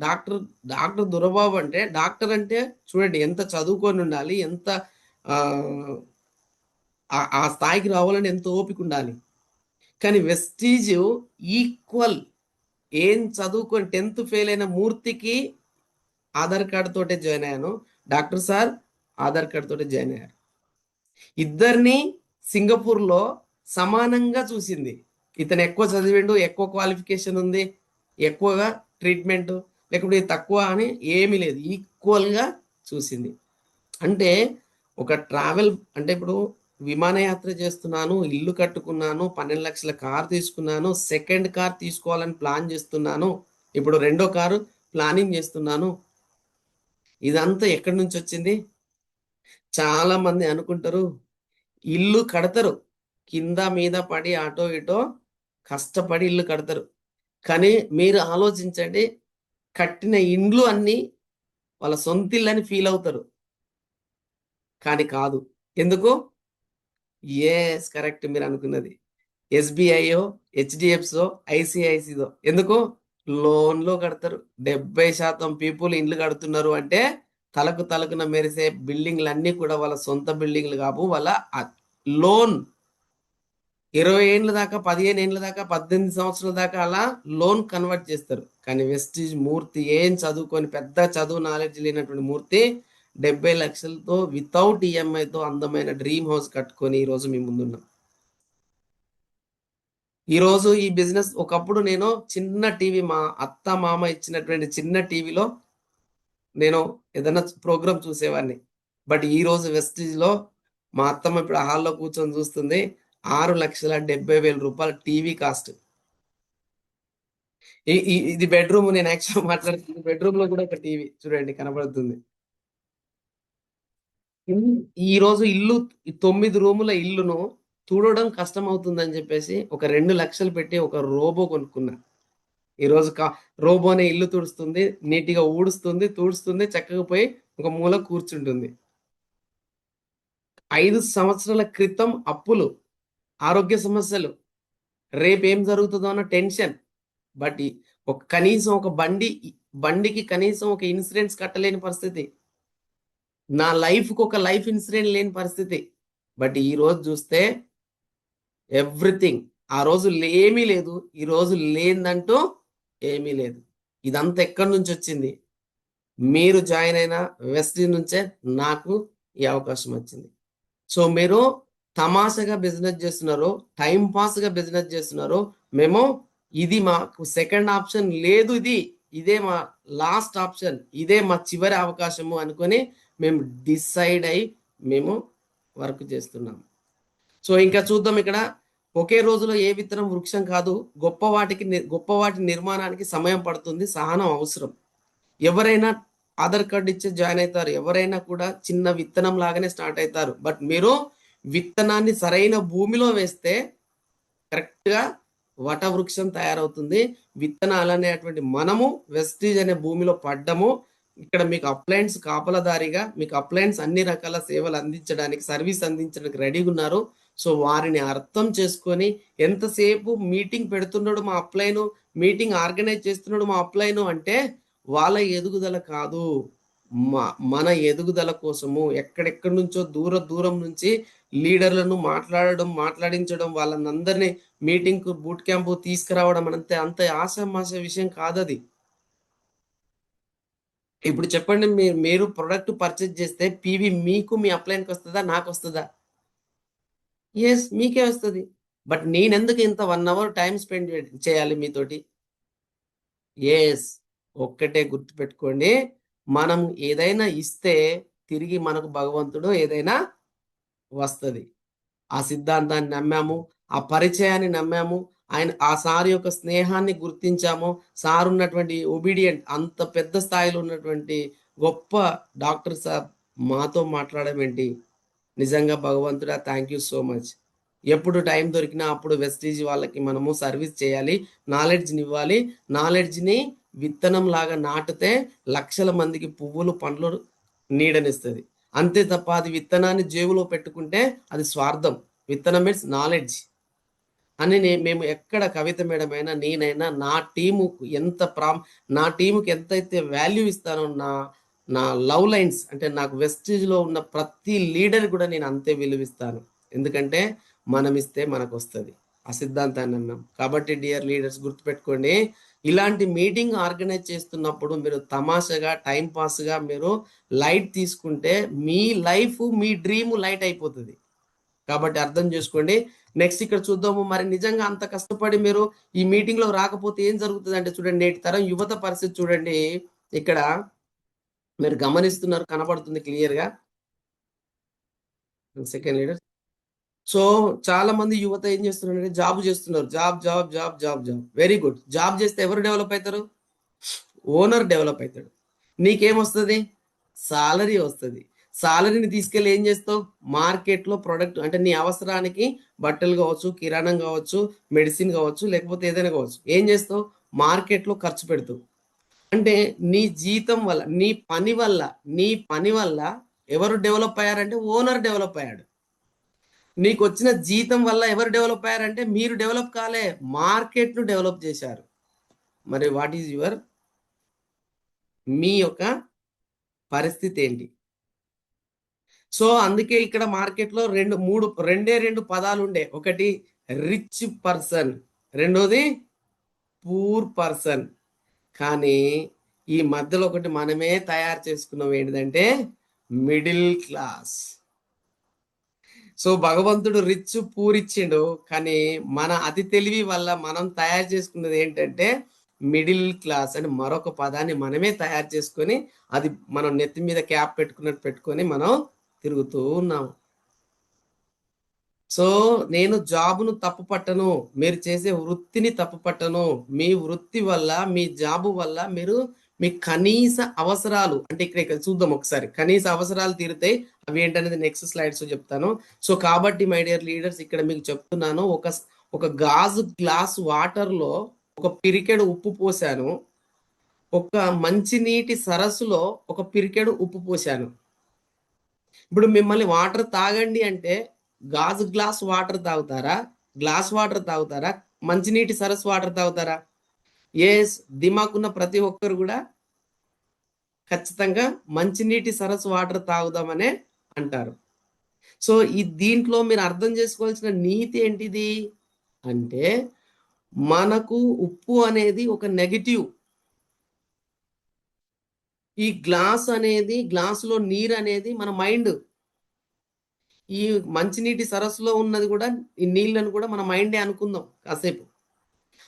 Speaker 3: doctor Dorababu అంటే డాక్టర్ అంటే చూడండి ఎంత చదువుకొని ఉండాలి, ఎంత ఆ స్థాయికి రావాలని ఎంత ఓపిక ఉండాలి. కానీ వెస్టీజ్ ఈక్వల్ ఏం చదువుకొని 10th ఫెయిల్ అయిన మూర్తికి ఆధార్ కార్డు తోటే జాయిన్ అయ్యాను, డాక్టర్ సార్ ఆధార్ కార్డు తోటే జాయిన్ అయ్యారు. ఇద్దరిని సింగపూర్లో సమానంగా చూసింది. ఇతను ఎక్కువ చదివిండు, ఎక్కువ క్వాలిఫికేషన్ ఉంది, ఎక్కువగా ట్రీట్మెంట్, లేకపోతే తక్కువ అని ఏమీ లేదు, ఈక్వల్గా చూసింది. అంటే ఒక ట్రావెల్ అంటే ఇప్పుడు విమానయాత్ర చేస్తున్నాను, ఇల్లు కట్టుకున్నాను, 12 లక్షల కార్ తీసుకున్నాను, సెకండ్ కార్ తీసుకోవాలని ప్లాన్ చేస్తున్నాను, ఇప్పుడు రెండో కారు ప్లానింగ్ చేస్తున్నాను. ఇదంతా ఎక్కడి నుంచి వచ్చింది? చాలా మంది అనుకుంటారు ఇల్లు కడతారు, కింద మీద పడి అటో ఇటో కష్టపడి ఇల్లు కడతారు. కానీ మీరు ఆలోచించండి, కట్టిన ఇండ్లు అన్నీ వాళ్ళ సొంత ఇల్లని ఫీల్ అవుతారు. కానీ కాదు. ఎందుకు? ఎస్ కరెక్ట్, మీరు అనుకున్నది ఎస్బీఐయో, హెచ్డిఎఫ్సో, ఐసిఐసిదో. ఎందుకు? లోన్లో కడతారు. 70% పీపుల్ ఇండ్లు కడుతున్నారు అంటే తలకున మెరిసే బిల్డింగ్లు అన్నీ కూడా వాళ్ళ సొంత బిల్డింగ్లు కావు, వాళ్ళ లోన్ 20 ఏళ్ళ దాకా, 15 ఏళ్ళ దాకా, 18 సంవత్సరాల దాకా అలా లోన్ కన్వర్ట్ చేస్తారు. కానీ వెస్టీజ్ మూర్తి ఏం చదువుకొని పెద్ద చదువు నాలెడ్జ్ లేనటువంటి మూర్తి 70 లక్షలతో వితౌట్ ఈఎంఐతో అందమైన డ్రీమ్ హౌస్ కట్టుకొని ఈరోజు మీ ముందున్నాం. ఈరోజు ఈ బిజినెస్, ఒకప్పుడు నేను చిన్న టీవీ, మా అత్త మామ ఇచ్చినటువంటి చిన్న టీవీలో నేను ఏదైనా ప్రోగ్రామ్ చూసేవాడిని. బట్ ఈరోజు వెస్టీజ్లో మా అత్తమ్మ ఇప్పుడు హాల్లో కూర్చొని చూస్తుంది, 6,70,000 రూపాయల టీవీ కాస్ట్. ఇది బెడ్రూమ్, నేను యాక్చువల్ మాట్లాడుతుంది బెడ్రూమ్ లో కూడా ఒక టీవీ చూడండి కనబడుతుంది. ఈ రోజు ఇల్లు 9 రూముల ఇల్లును చూడడం కష్టం అవుతుందని చెప్పేసి ఒక 2 లక్షలు పెట్టి ఒక రోబో కొనుక్కున్నా. ఈరోజు రోబోనే ఇల్లు తుడుస్తుంది, నీట్గా ఊడుస్తుంది, తుడుస్తుంది, చక్కగా పోయి ఒక మూల కూర్చుంటుంది. 5 సంవత్సరాల క్రితం అప్పులు, ఆరోగ్య సమస్యలు, రేపు ఏం జరుగుతుందో అన్న టెన్షన్. బట్ కనీసం ఒక బండికి కనీసం ఒక ఇన్సూరెన్స్ కట్టలేని పరిస్థితి, నా లైఫ్కి ఒక లైఫ్ ఇన్సూరెన్స్ లేని పరిస్థితి. బట్ ఈ రోజు చూస్తే ఎవ్రీథింగ్. ఆ రోజు ఏమీ లేదు, ఈ రోజు లేదంటూ ఏమీ లేదు. ఇదంతా ఎక్కడి నుంచి వచ్చింది? మీరు జాయిన్ అయిన వెస్టీజ్ నుంచే నాకు ఈ అవకాశం వచ్చింది. సో మీరు తమాషగా బిజినెస్ చేస్తున్నారు, టైం పాస్గా బిజినెస్ చేస్తున్నారు. మేము ఇది మాకు సెకండ్ ఆప్షన్ లేదు, ఇదే మా లాస్ట్ ఆప్షన్, ఇదే మా చివరి అవకాశము అనుకొని మేము డిసైడ్ అయి మేము వర్క్ చేస్తున్నాం. సో ఇంకా చూద్దాం. ఇక్కడ ఒకే రోజులో ఏ విత్తనం వృక్షం కాదు, గొప్ప వాటి నిర్మాణానికి సమయం పడుతుంది, సహనం అవసరం. ఎవరైనా ఆధార్ కార్డు ఇచ్చి జాయిన్ అవుతారు, ఎవరైనా కూడా చిన్న విత్తనం లాగానే స్టార్ట్ అవుతారు. బట్ మీరు విత్తనాన్ని సరైన భూమిలో వేస్తే కరెక్ట్గా వటవృక్షం తయారవుతుంది. విత్తనాలు అనేటువంటి మనము వెస్టీజ్ అనే భూమిలో పడ్డము, ఇక్కడ మీకు అప్లయన్స్ కాపలదారిగా మీకు అప్లయన్స్ అన్ని రకాల సేవలు అందించడానికి సర్వీస్ అందించడానికి రెడీగా ఉన్నారు. సో వారిని అర్థం చేసుకొని ఎంతసేపు మీటింగ్ పెడుతున్నాడు మా అప్లైను, మీటింగ్ ఆర్గనైజ్ చేస్తున్నాడు మా అప్లైను అంటే వాళ్ళ ఎదుగుదల కాదు, మన ఎదుగుదల కోసము ఎక్కడెక్కడి నుంచో దూరం నుంచి లీడర్లను మాట్లాడించడం వాళ్ళందరినీ మీటింగ్ కు బూట్ క్యాంపు తీసుకురావడం అంత ఆశామాష విషయం కాదది. ఇప్పుడు చెప్పండి, మీరు ప్రొడక్ట్ పర్చేజ్ చేస్తే పీవీ మీకు మీ అప్లైన్కి వస్తుందా, నాకు వస్తుందా? ఎస్, మీకే వస్తుంది. బట్ నేనెందుకు ఇంత 1 hour టైం స్పెండ్ చేయాలి మీతోటి? ఎస్, ఒక్కటే గుర్తుపెట్టుకోండి, మనం ఏదైనా ఇస్తే తిరిగి మనకు భగవంతుడు ఏదైనా వస్తుంది. ఆ సిద్ధాంతాన్ని నమ్మాము, ఆ పరిచయాన్ని నమ్మాము, ఆ సార్ యొక్క స్నేహాన్ని గుర్తించాము. సార్ ఉన్నటువంటి ఒబీడియంట్, అంత పెద్ద స్థాయిలో ఉన్నటువంటి గొప్ప డాక్టర్ సార్ మాతో మాట్లాడడం ఏంటి? నిజంగా భగవంతుడా, థ్యాంక్ యూ సో మచ్. ఎప్పుడు టైం దొరికినా అప్పుడు వెస్టీజ్ వాళ్ళకి మనము సర్వీస్ చేయాలి, నాలెడ్జ్ని ఇవ్వాలి. నాలెడ్జ్ని విత్తనం లాగా నాటితే లక్షల మందికి పువ్వులు పండ్లు నీడనిస్తుంది. అంతే తప్ప అది విత్తనాన్ని జేబులో పెట్టుకుంటే అది స్వార్థం. విత్తనం మీన్స్ నాలెడ్జ్ అని మేము ఎక్కడ కవిత మేడం అయినా నేనైనా నా టీముకు నా టీముకి ఎంతైతే వాల్యూ ఇస్తానో, నా లవ్ లైన్స్ అంటే నాకు వెస్టీజ్లో ఉన్న ప్రతి లీడర్ కూడా నేను అంతే విలువిస్తాను. ఎందుకంటే మనం ఇస్తే మనకు వస్తుంది, ఆ సిద్ధాంతాన్ని అన్నాం. కాబట్టి డియర్ లీడర్స్ గుర్తుపెట్టుకోండి, ఇలాంటి మీటింగ్ ఆర్గనైజ్ చేస్తున్నప్పుడు మీరు తమాషగా టైం పాస్గా మీరు లైట్ తీసుకుంటే మీ లైఫ్ మీ డ్రీమ్ లైట్ అయిపోతుంది. కాబట్టి అర్థం చేసుకోండి. నెక్స్ట్ ఇక్కడ చూద్దాము, మరి నిజంగా అంత కష్టపడి మీరు ఈ మీటింగ్ లో రాకపోతే ఏం జరుగుతుంది అంటే చూడండి, నేటి తరం యువత పరిస్థితి చూడండి. ఇక్కడ మీరు గమనిస్తున్నారు, కనబడుతుంది క్లియర్ గా. Second leader. సో చాలా మంది యువత ఏం చేస్తున్నారంటే జాబ్ చేస్తున్నారు, జాబ్. Very good. జాబ్ చేస్తే ఎవరు డెవలప్ అవుతారు? ఓనర్ డెవలప్ అవుతాడు. నీకేమొస్తుంది? సాలరీ వస్తుంది. సాలరీని తీసుకెళ్ళి ఏం చేస్తావు? మార్కెట్లో ప్రొడక్ట్ అంటే నీ అవసరానికి బట్టలు కావచ్చు, కిరాణం కావచ్చు, మెడిసిన్ కావచ్చు, లేకపోతే ఏదైనా కావచ్చు, ఏం చేస్తావు? మార్కెట్లో ఖర్చు పెడతావు. అంటే నీ జీతం వల్ల, నీ పని వల్ల ఎవరు డెవలప్ అయ్యారంటే ఓనర్ డెవలప్ అయ్యాడు. నీకు వచ్చిన జీతం వల్ల ఎవరు డెవలప్ అయ్యారంటే మీరు డెవలప్ కాలే, మార్కెట్ను డెవలప్ చేశారు. మరి వాట్ ఈజ్ మీ యొక్క పరిస్థితి ఏంటి? సో అందుకే ఇక్కడ మార్కెట్లో రెండు పదాలు ఉండే. ఒకటి రిచ్ పర్సన్, రెండోది పూర్ పర్సన్. కానీ ఈ మధ్యలో ఒకటి మనమే తయారు చేసుకున్నాం, ఏంటిదంటే మిడిల్ క్లాస్. సో భగవంతుడు రిచ్ పూర్ ఇచ్చిండు, కానీ మన అతి తెలివి వల్ల మనం తయారు చేసుకున్నది ఏంటంటే మిడిల్ క్లాస్ అని మరొక పదాన్ని మనమే తయారు చేసుకొని అది మనం నెత్తి మీద క్యాప్ పెట్టుకొని మనం తిరుగుతూ ఉన్నాం. సో నేను జాబును తప్పు పట్టను, మీరు చేసే వృత్తిని తప్పు పట్టను. మీ వృత్తి వల్ల, మీ జాబు వల్ల మీరు మీ కనీస అవసరాలు, అంటే ఇక్కడ చూద్దాం ఒకసారి, కనీస అవసరాలు తీరుతాయి. అవి ఏంటనేది నెక్స్ట్ స్లైడ్స్ చెప్తాను. సో కాబట్టి మై డియర్ లీడర్స్, ఇక్కడ మీకు చెప్తున్నాను, ఒక గాజు గ్లాస్ వాటర్ లో ఒక పిరికెడు ఉప్పు పోసాను, ఒక మంచినీటి సరస్సులో ఒక పిరికెడు ఉప్పు పోసాను. ఇప్పుడు మిమ్మల్ని వాటర్ తాగండి అంటే గాజు గ్లాస్ వాటర్ తాగుతారా, గ్లాస్ వాటర్ తాగుతారా, మంచినీటి సరస్సు వాటర్ తాగుతారా? ఎస్, దిమాకున్న ప్రతి ఒక్కరు కూడా ఖచ్చితంగా మంచినీటి సరస్సు వాటర్ తాగుదామనే అంటారు. సో దీంట్లో మీరు అర్థం చేసుకోవాల్సిన నీతి ఏంటిది అంటే, మనకు ఉప్పు అనేది ఒక నెగటివ్. ఈ గ్లాసులో నీరు అనేది మన మైండ్. ఈ మంచినీటి సరస్సులో ఉన్నది కూడా, ఈ నీళ్ళను కూడా మన మైండే అనుకుందాం కాసేపు.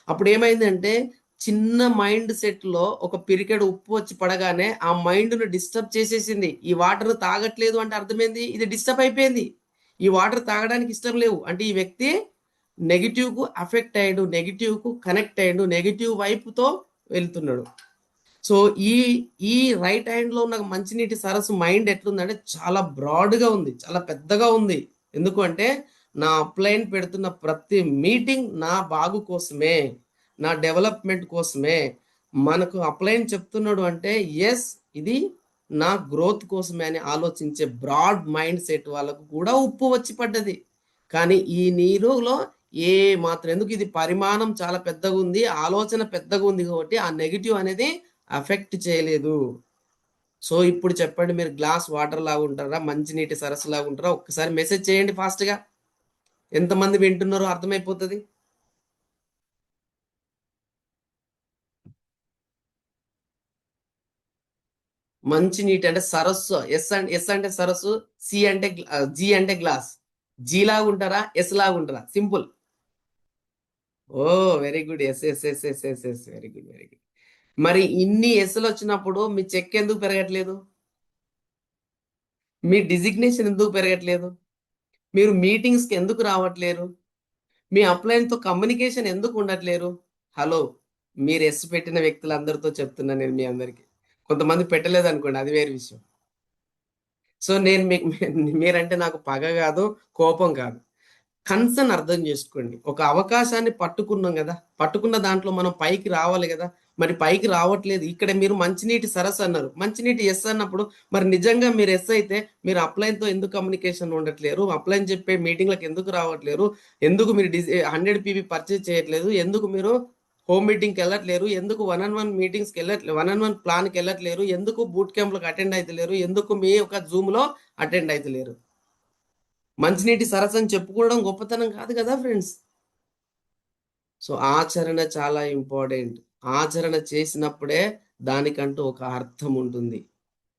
Speaker 3: అప్పుడు ఏమైందంటే చిన్న మైండ్ సెట్ లో ఒక పిరికెడు ఉప్పు వచ్చి పడగానే ఆ మైండ్ ను డిస్టర్బ్ చేసేసింది. ఈ వాటర్ తాగట్లేదు అంటే అర్థమైంది, ఇది డిస్టర్బ్ అయిపోయింది, ఈ వాటర్ తాగడానికి ఇష్టం లేవు అంటే ఈ వ్యక్తి నెగిటివ్ కు అఫెక్ట్ అయ్యాడు, నెగిటివ్ కు కనెక్ట్ అయ్యాడు, నెగిటివ్ వైపుతో వెళ్తున్నాడు. సో ఈ రైట్ హ్యాండ్ లో ఉన్న మంచినీటి సరస్సు మైండ్ ఎట్లుందంటే చాలా బ్రాడ్ గా ఉంది, చాలా పెద్దగా ఉంది. ఎందుకు అంటే నా అప్లైన్ పెడుతున్న ప్రతి మీటింగ్ నా బాగు కోసమే, నా డెవలప్మెంట్ కోసమే. మనకు అప్లైన్ చెప్తున్నాడు అంటే ఎస్, ఇది నా గ్రోత్ కోసమే అని ఆలోచించే బ్రాడ్ మైండ్ సెట్ వాళ్ళకు కూడా ఉప్పు వచ్చి పడ్డది. కానీ ఈ నీరులో ఏ మాత్రం ఎందుకు ఇది పరిమాణం చాలా పెద్దగా ఉంది, ఆలోచన పెద్దగా ఉంది కాబట్టి ఆ నెగిటివ్ అనేది అఫెక్ట్ చేయలేదు. సో ఇప్పుడు చెప్పండి, మీరు గ్లాస్ వాటర్ లాగా ఉంటారా, మంచినీటి సరస్సు లాగా ఉంటారా? ఒక్కసారి మెసేజ్ చేయండి ఫాస్ట్గా. ఎంతమంది వింటున్నారో అర్థమైపోతుంది. మంచినీటి అంటే సరస్సు. ఎస్ అంటే సరస్సు, సి అంటే జి అంటే గ్లాస్. జి లాగా ఉంటారా, ఎస్ లాగా ఉంటారా? Simple. Oh very good. Yes yes yes yes yes yes very good very good. మరి ఇన్ని ఎస్లు వచ్చినప్పుడు మీ చెక్ ఎందుకు పెరగట్లేదు? మీ డిజిగ్నేషన్ ఎందుకు పెరగట్లేదు? మీరు మీటింగ్స్కి ఎందుకు రావట్లేరు? మీ అప్లైన్తో కమ్యూనికేషన్ ఎందుకు ఉండట్లేరు? హలో, మీరు ఎస్ పెట్టిన వ్యక్తులందరితో చెప్తున్నా నేను మీ అందరికి. కొంతమంది పెట్టలేదు అనుకోండి, అది వేరే విషయం. సో నేను మీకు మీరంటే నాకు పగ కాదు, కోపం కాదు, కన్సర్న్ అర్థం చేసుకోండి. ఒక అవకాశాన్ని పట్టుకున్నాం కదా, పట్టుకున్న దాంట్లో మనం పైకి రావాలి కదా. మరి పైకి రావట్లేదు. ఇక్కడ మీరు మంచినీటి సరస్సు అన్నారు, మంచినీటి ఎస్ అన్నప్పుడు మరి నిజంగా మీరు ఎస్ అయితే మీరు అప్లైన్తో ఎందుకు కమ్యూనికేషన్ ఉండట్లేరు? అప్లైన్ చెప్పే మీటింగ్లకు ఎందుకు రావట్లేరు? ఎందుకు మీరు 100 పీబీ పర్చేజ్ చేయట్లేదు? ఎందుకు మీరు హోమ్ మీటింగ్కి వెళ్ళట్లేరు? ఎందుకు 1-on-1 మీటింగ్స్కి వెళ్ళట్లేదు? 1-on-1 ప్లాన్కి వెళ్ళట్లేరు? ఎందుకు బూట్ క్యాంప్లకు అటెండ్ అవుతలేరు? ఎందుకు మీ యొక్క జూమ్లో అటెండ్ అవుతలేరు? మంచినీటి సరస్సు అని చెప్పుకోవడం గొప్పతనం కాదు కదా ఫ్రెండ్స్. సో ఆచరణ చాలా ఇంపార్టెంట్. ఆచరణ చేసినప్పుడే దానికంటూ ఒక అర్థం ఉంటుంది.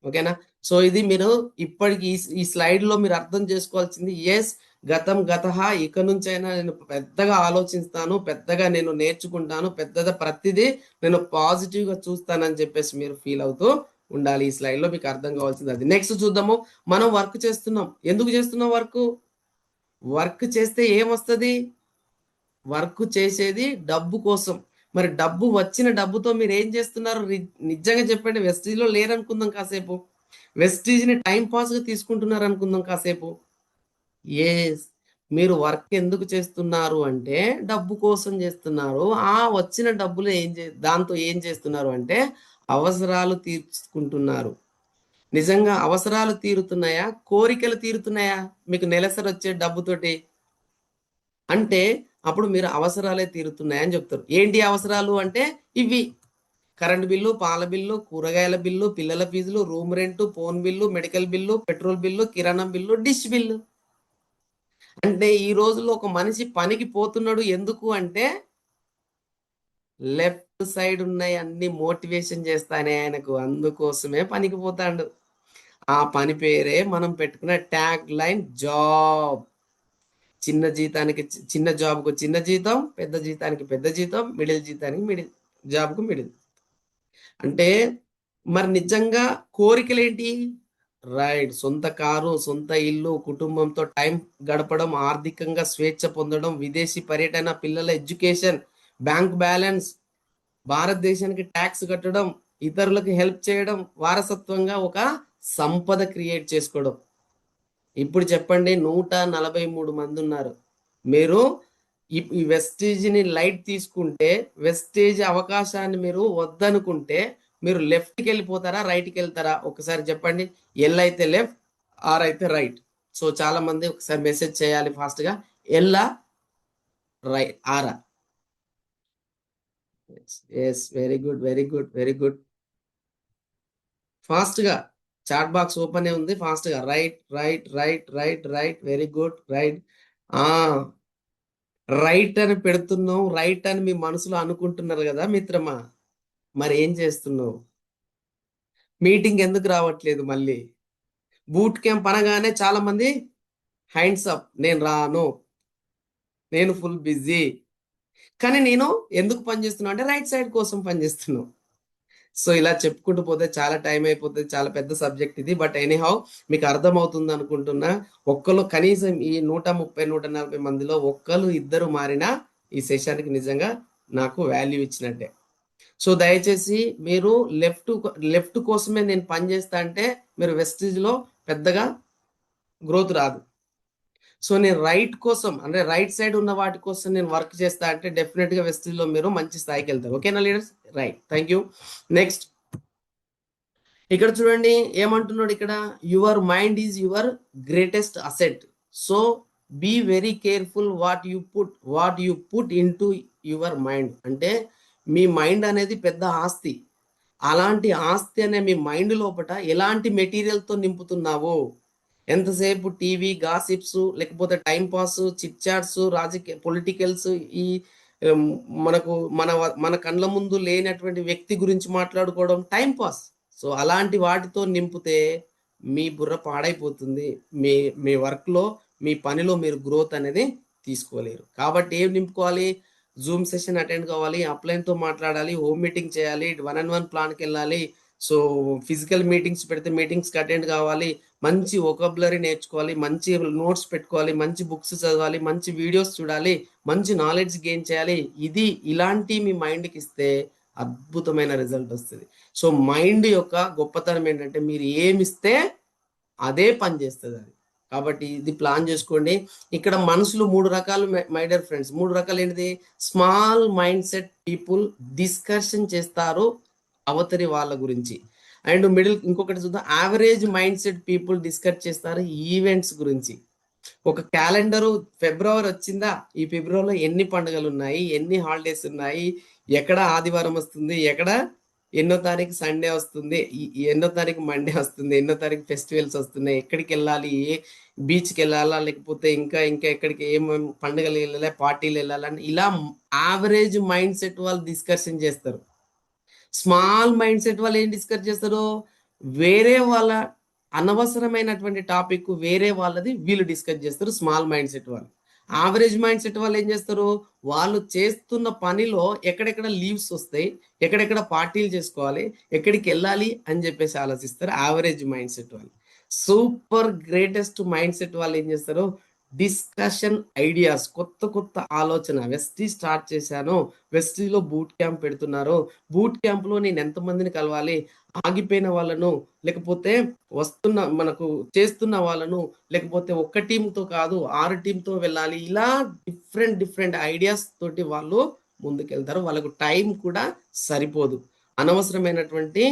Speaker 3: ఓకేనా? సో ఇది మీరు ఇప్పటికి ఈ స్లైడ్లో మీరు అర్థం చేసుకోవాల్సింది, ఎస్ గతం గతహ, ఇక నుంచైనా నేను పెద్దగా ఆలోచిస్తాను, పెద్దగా నేను నేర్చుకుంటాను, పెద్దగా ప్రతిదీ నేను పాజిటివ్గా చూస్తానని చెప్పేసి మీరు ఫీల్ అవుతూ ఉండాలి. ఈ స్లైడ్లో మీకు అర్థం కావాల్సింది అది. నెక్స్ట్ చూద్దాము. మనం వర్క్ చేస్తున్నాం. ఎందుకు చేస్తున్నాం వర్క్ చేస్తే ఏమొస్తుంది? వర్క్ చేసేది డబ్బు కోసం. మరి డబ్బు వచ్చిన డబ్బుతో మీరు ఏం చేస్తున్నారు? నిజంగా చెప్పండి, వెస్టీజ్లో లేరనుకుందాం కాసేపు, వెస్టీజ్ని టైం పాస్గా తీసుకుంటున్నారు అనుకుందాం కాసేపు. ఎస్, మీరు వర్క్ ఎందుకు చేస్తున్నారు అంటే డబ్బు కోసం చేస్తున్నారు. ఆ వచ్చిన డబ్బులు దాంతో ఏం చేస్తున్నారు అంటే అవసరాలు తీర్చుకుంటున్నారు. నిజంగా అవసరాలు తీరుతున్నాయా, కోరికలు తీరుతున్నాయా మీకు నెలసరి వచ్చే డబ్బుతోటి? అంటే అప్పుడు మీరు అవసరాలే తీరుతున్నాయని చెప్తారు. ఏంటి అవసరాలు అంటే ఇవి: కరెంట్ బిల్లు, పాల బిల్లు, కూరగాయల బిల్లు, పిల్లల ఫీజులు, room rent, phone bill, medical bill, petrol bill, కిరాణం బిల్లు, డిష్ బిల్లు. అంటే ఈ రోజుల్లో ఒక మనిషి పనికి పోతున్నాడు ఎందుకు అంటే లెఫ్ట్ సైడ్ ఉన్నాయి అన్ని మోటివేషన్ చేస్తానే ఆయనకు, అందుకోసమే పనికి పోతాడు. ఆ పని పేరే మనం పెట్టుకున్న ట్యాగ్ లైన్ జాబ్. చిన్న జీతానికి చిన్న జాబ్కు చిన్న జీతం, పెద్ద జీతానికి పెద్ద జీతం, మిడిల్ జీతానికి మిడిల్ జాబ్కు మిడిల్. అంటే మరి నిజంగా కోరికలు ఏంటి? రైట్, సొంత కారు, సొంత ఇల్లు, కుటుంబంతో టైం గడపడం, ఆర్థికంగా స్వేచ్ఛ పొందడం, విదేశీ పర్యటన, పిల్లల ఎడ్యుకేషన్, బ్యాంక్ బ్యాలెన్స్, భారతదేశానికి ట్యాక్స్ కట్టడం, ఇతరులకు హెల్ప్ చేయడం, వారసత్వంగా ఒక సంపద క్రియేట్ చేసుకోవడం. ఇప్పుడు చెప్పండి, 143 మంది ఉన్నారు. మీరు ఈ వెస్టేజ్ని లైట్ తీసుకుంటే, వెస్టేజ్ అవకాశాన్ని మీరు వద్దనుకుంటే మీరు లెఫ్ట్కి వెళ్ళిపోతారా, రైట్కి వెళ్తారా? ఒకసారి చెప్పండి. ఎల్ అయితే లెఫ్ట్, ఆర్ అయితే రైట్. సో చాలా మంది ఒకసారి మెసేజ్ చేయాలి ఫాస్ట్గా. ఎల్లా, రైట్, ఆరా? Yes, very good very good very good. ఫాస్ట్గా చాట్ బాక్స్ ఓపెన్ ఉంది, ఫాస్ట్గా right right right right right, very good, right. Right అని పెడుతున్నావు, రైట్ అని మీ మనసులో అనుకుంటున్నారు కదా మిత్రమా. మరి ఏం చేస్తున్నావు? మీటింగ్ ఎందుకు రావట్లేదు? మళ్ళీ బూట్ క్యాంప్ అనగానే చాలా మంది హ్యాండ్స్ అప్, నేను రాను, నేను ఫుల్ బిజీ. కానీ నేను ఎందుకు పనిచేస్తున్నా అంటే రైట్ సైడ్ కోసం పనిచేస్తున్నావు. సో ఇలా చెప్పుకుంటూ పోతే చాలా టైం అయిపోతుంది, చాలా పెద్ద సబ్జెక్ట్ ఇది. బట్ ఎనీహౌ మీకు అర్థమవుతుంది అనుకుంటున్నా. ఒక్కరు కనీసం ఈ 130-140 మందిలో ఒక్కరు ఇద్దరు మారినా ఈ సెషన్కి నిజంగా నాకు వాల్యూ ఇచ్చినట్టే. సో దయచేసి మీరు లెఫ్ట్ కోసమే నేను పనిచేస్తా అంటే మీరు వెస్టేజ్లో పెద్దగా గ్రోత్ రాదు. సో నేను రైట్ కోసం అంటే రైట్ సైడ్ ఉన్న వాటి కోసం నేను వర్క్ చేస్తా అంటే డెఫినెట్గా వెస్టేజ్లో మీరు మంచి స్థాయికి వెళ్తారు. ఓకేనా leaders? Right, thank you. Next, ఇక్కడ చూడండి ఏమంటున్నాడు ఇక్కడ, your mind is your greatest asset. So be very careful what you put in to your mind. అంటే మీ మైండ్ అనేది పెద్ద ఆస్తి. అలాంటి ఆస్తి అనే మీ మైండ్ లోపల ఎలాంటి మెటీరియల్తో నింపుతున్నావు, ఎంతసేపు టీవీ గాసిప్స్, లేకపోతే టైం పాస్, చిట్ చాట్స్, రాజకీయ పొలిటికల్స్, ఈ మనకు మన కళ్ళ ముందు లేనటువంటి వ్యక్తి గురించి మాట్లాడుకోవడం టైం పాస్. సో అలాంటి వాటితో నింపితే మీ బుర్ర పాడైపోతుంది. మీ మీ వర్క్లో, మీ పనిలో మీరు గ్రోత్ అనేది తీసుకోలేరు. కాబట్టి ఏం నింపుకోవాలి, జూమ్ సెషన్ అటెండ్ కావాలి, అప్లైన్తో మాట్లాడాలి, హోమ్ మీటింగ్ చేయాలి, 1-on-1 ప్లాన్కి వెళ్ళాలి. సో ఫిజికల్ మీటింగ్స్ పెడితే మీటింగ్స్కి అటెండ్ కావాలి, మంచి వొకాబులరీ నేర్చుకోవాలి, మంచి నోట్స్ పెట్టుకోవాలి, మంచి బుక్స్ చదవాలి, మంచి వీడియోస్ చూడాలి, మంచి నాలెడ్జ్ గెయిన్ చేయాలి. ఇలాంటి మీ మైండ్కి ఇస్తే అద్భుతమైన రిజల్ట్ వస్తుంది. సో మైండ్ యొక్క గొప్పతనం ఏంటంటే మీరు ఏమిస్తే అదే పని చేస్తుంది అది. కాబట్టి ఇది ప్లాన్ చేసుకోండి. ఇక్కడ మనుషులు 3 రకాలు మై డియర్ ఫ్రెండ్స్. 3 రకాలు ఏంటిది, small mind set people discussion చేస్తారు అవతరి వాళ్ళ గురించి. అండ్ మిడిల్ ఇంకొకటి చూద్దాం, average mind set people discuss చేస్తారు ఈవెంట్స్ గురించి. ఒక క్యాలెండరు ఫిబ్రవరి వచ్చిందా, ఈ ఫిబ్రవరిలో ఎన్ని పండుగలు ఉన్నాయి, ఎన్ని హాలిడేస్ ఉన్నాయి, ఎక్కడ ఆదివారం వస్తుంది, ఎక్కడ ఎన్నో తారీఖు సండే వస్తుంది, ఎన్నో తారీఖు మండే వస్తుంది, ఎన్నో తారీఖు ఫెస్టివల్స్ వస్తున్నాయి, ఎక్కడికి వెళ్ళాలి, ఏ బీచ్కి వెళ్ళాలా, లేకపోతే ఇంకా ఎక్కడికి ఏమేమి పండుగలు వెళ్ళాలి, పార్టీలు వెళ్ళాలని, ఇలా యావరేజ్ మైండ్ సెట్ వాళ్ళు డిస్కషన్ చేస్తారు. స్మాల్ మైండ్ సెట్ వాళ్ళు ఏం డిస్కస్ చేస్తారు, వేరే వాళ్ళ అనవసరమైనటువంటి టాపిక్ వేరే వాళ్ళది వీళ్ళు డిస్కస్ చేస్తారు స్మాల్ మైండ్ సెట్ వాళ్ళు. యావరేజ్ మైండ్ సెట్ వాళ్ళు ఏం చేస్తారు, వాళ్ళు చేస్తున్న పనిలో ఎక్కడెక్కడ లీవ్స్ వస్తాయి, ఎక్కడెక్కడ పార్టీలు చేసుకోవాలి, ఎక్కడికి వెళ్ళాలి అని చెప్పేసి ఆలోచిస్తారు యావరేజ్ మైండ్ సెట్ వాళ్ళు. సూపర్ గ్రేటెస్ట్ మైండ్ సెట్ వాళ్ళు ఏం చేస్తారు, డిస్కషన్ ఐడియాస్, కొత్త ఆలోచన. వెస్టీ స్టార్ట్ చేశాను, వెస్టీలో బూట్ క్యాంప్ పెడుతున్నారు, బూట్ క్యాంప్లో నేను ఎంతమందిని కలవాలి, ఆగిపోయిన వాళ్ళను, లేకపోతే మనకు చేస్తున్న వాళ్ళను, లేకపోతే ఒక్క టీంతో కాదు 6 టీంతో వెళ్ళాలి. ఇలా డిఫరెంట్ ఐడియాస్ తోటి వాళ్ళు ముందుకెళ్తారు. వాళ్ళకు టైం కూడా సరిపోదు, అనవసరమైనటువంటి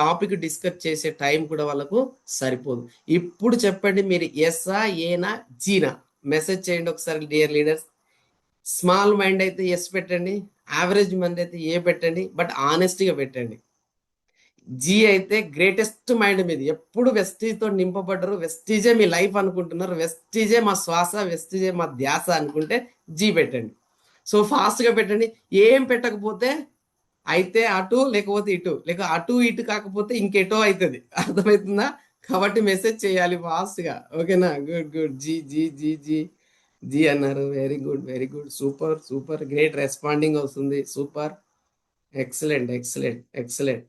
Speaker 3: టాపిక్ డిస్కస్ చేసే టైం కూడా వాళ్ళకు సరిపోదు. ఇప్పుడు చెప్పండి, మీరు ఎస్ఆ, ఏనా, జీనా? మెసేజ్ చేయండి ఒకసారి డియర్ లీడర్స్. స్మాల్ మైండ్ అయితే ఎస్ పెట్టండి, యావరేజ్ మైండ్ అయితే ఏ పెట్టండి, బట్ ఆనెస్ట్గా పెట్టండి. జీ అయితే గ్రేటెస్ట్ మైండ్ మీది, ఎప్పుడు వెస్టీజ్తో నింపబడ్డరు, వెస్టీజే మీ లైఫ్ అనుకుంటున్నారు, వెస్టీజే మా శ్వాస, వెస్టీజే మా ధ్యాస అనుకుంటే జీ పెట్టండి. సో ఫాస్ట్గా పెట్టండి. ఏం పెట్టకపోతే అయితే అటు, లేకపోతే ఇటు, లేక అటు ఇటు కాకపోతే ఇంకెటో అవుతుంది. అర్థమవుతుందా? కాబట్టి మెసేజ్ చేయాలి ఫాస్ట్గా. ఓకేనా? గుడ్. జీ జీ జీ జీ జీ అన్నారు. Very good, super great responding వస్తుంది. Super, excellent.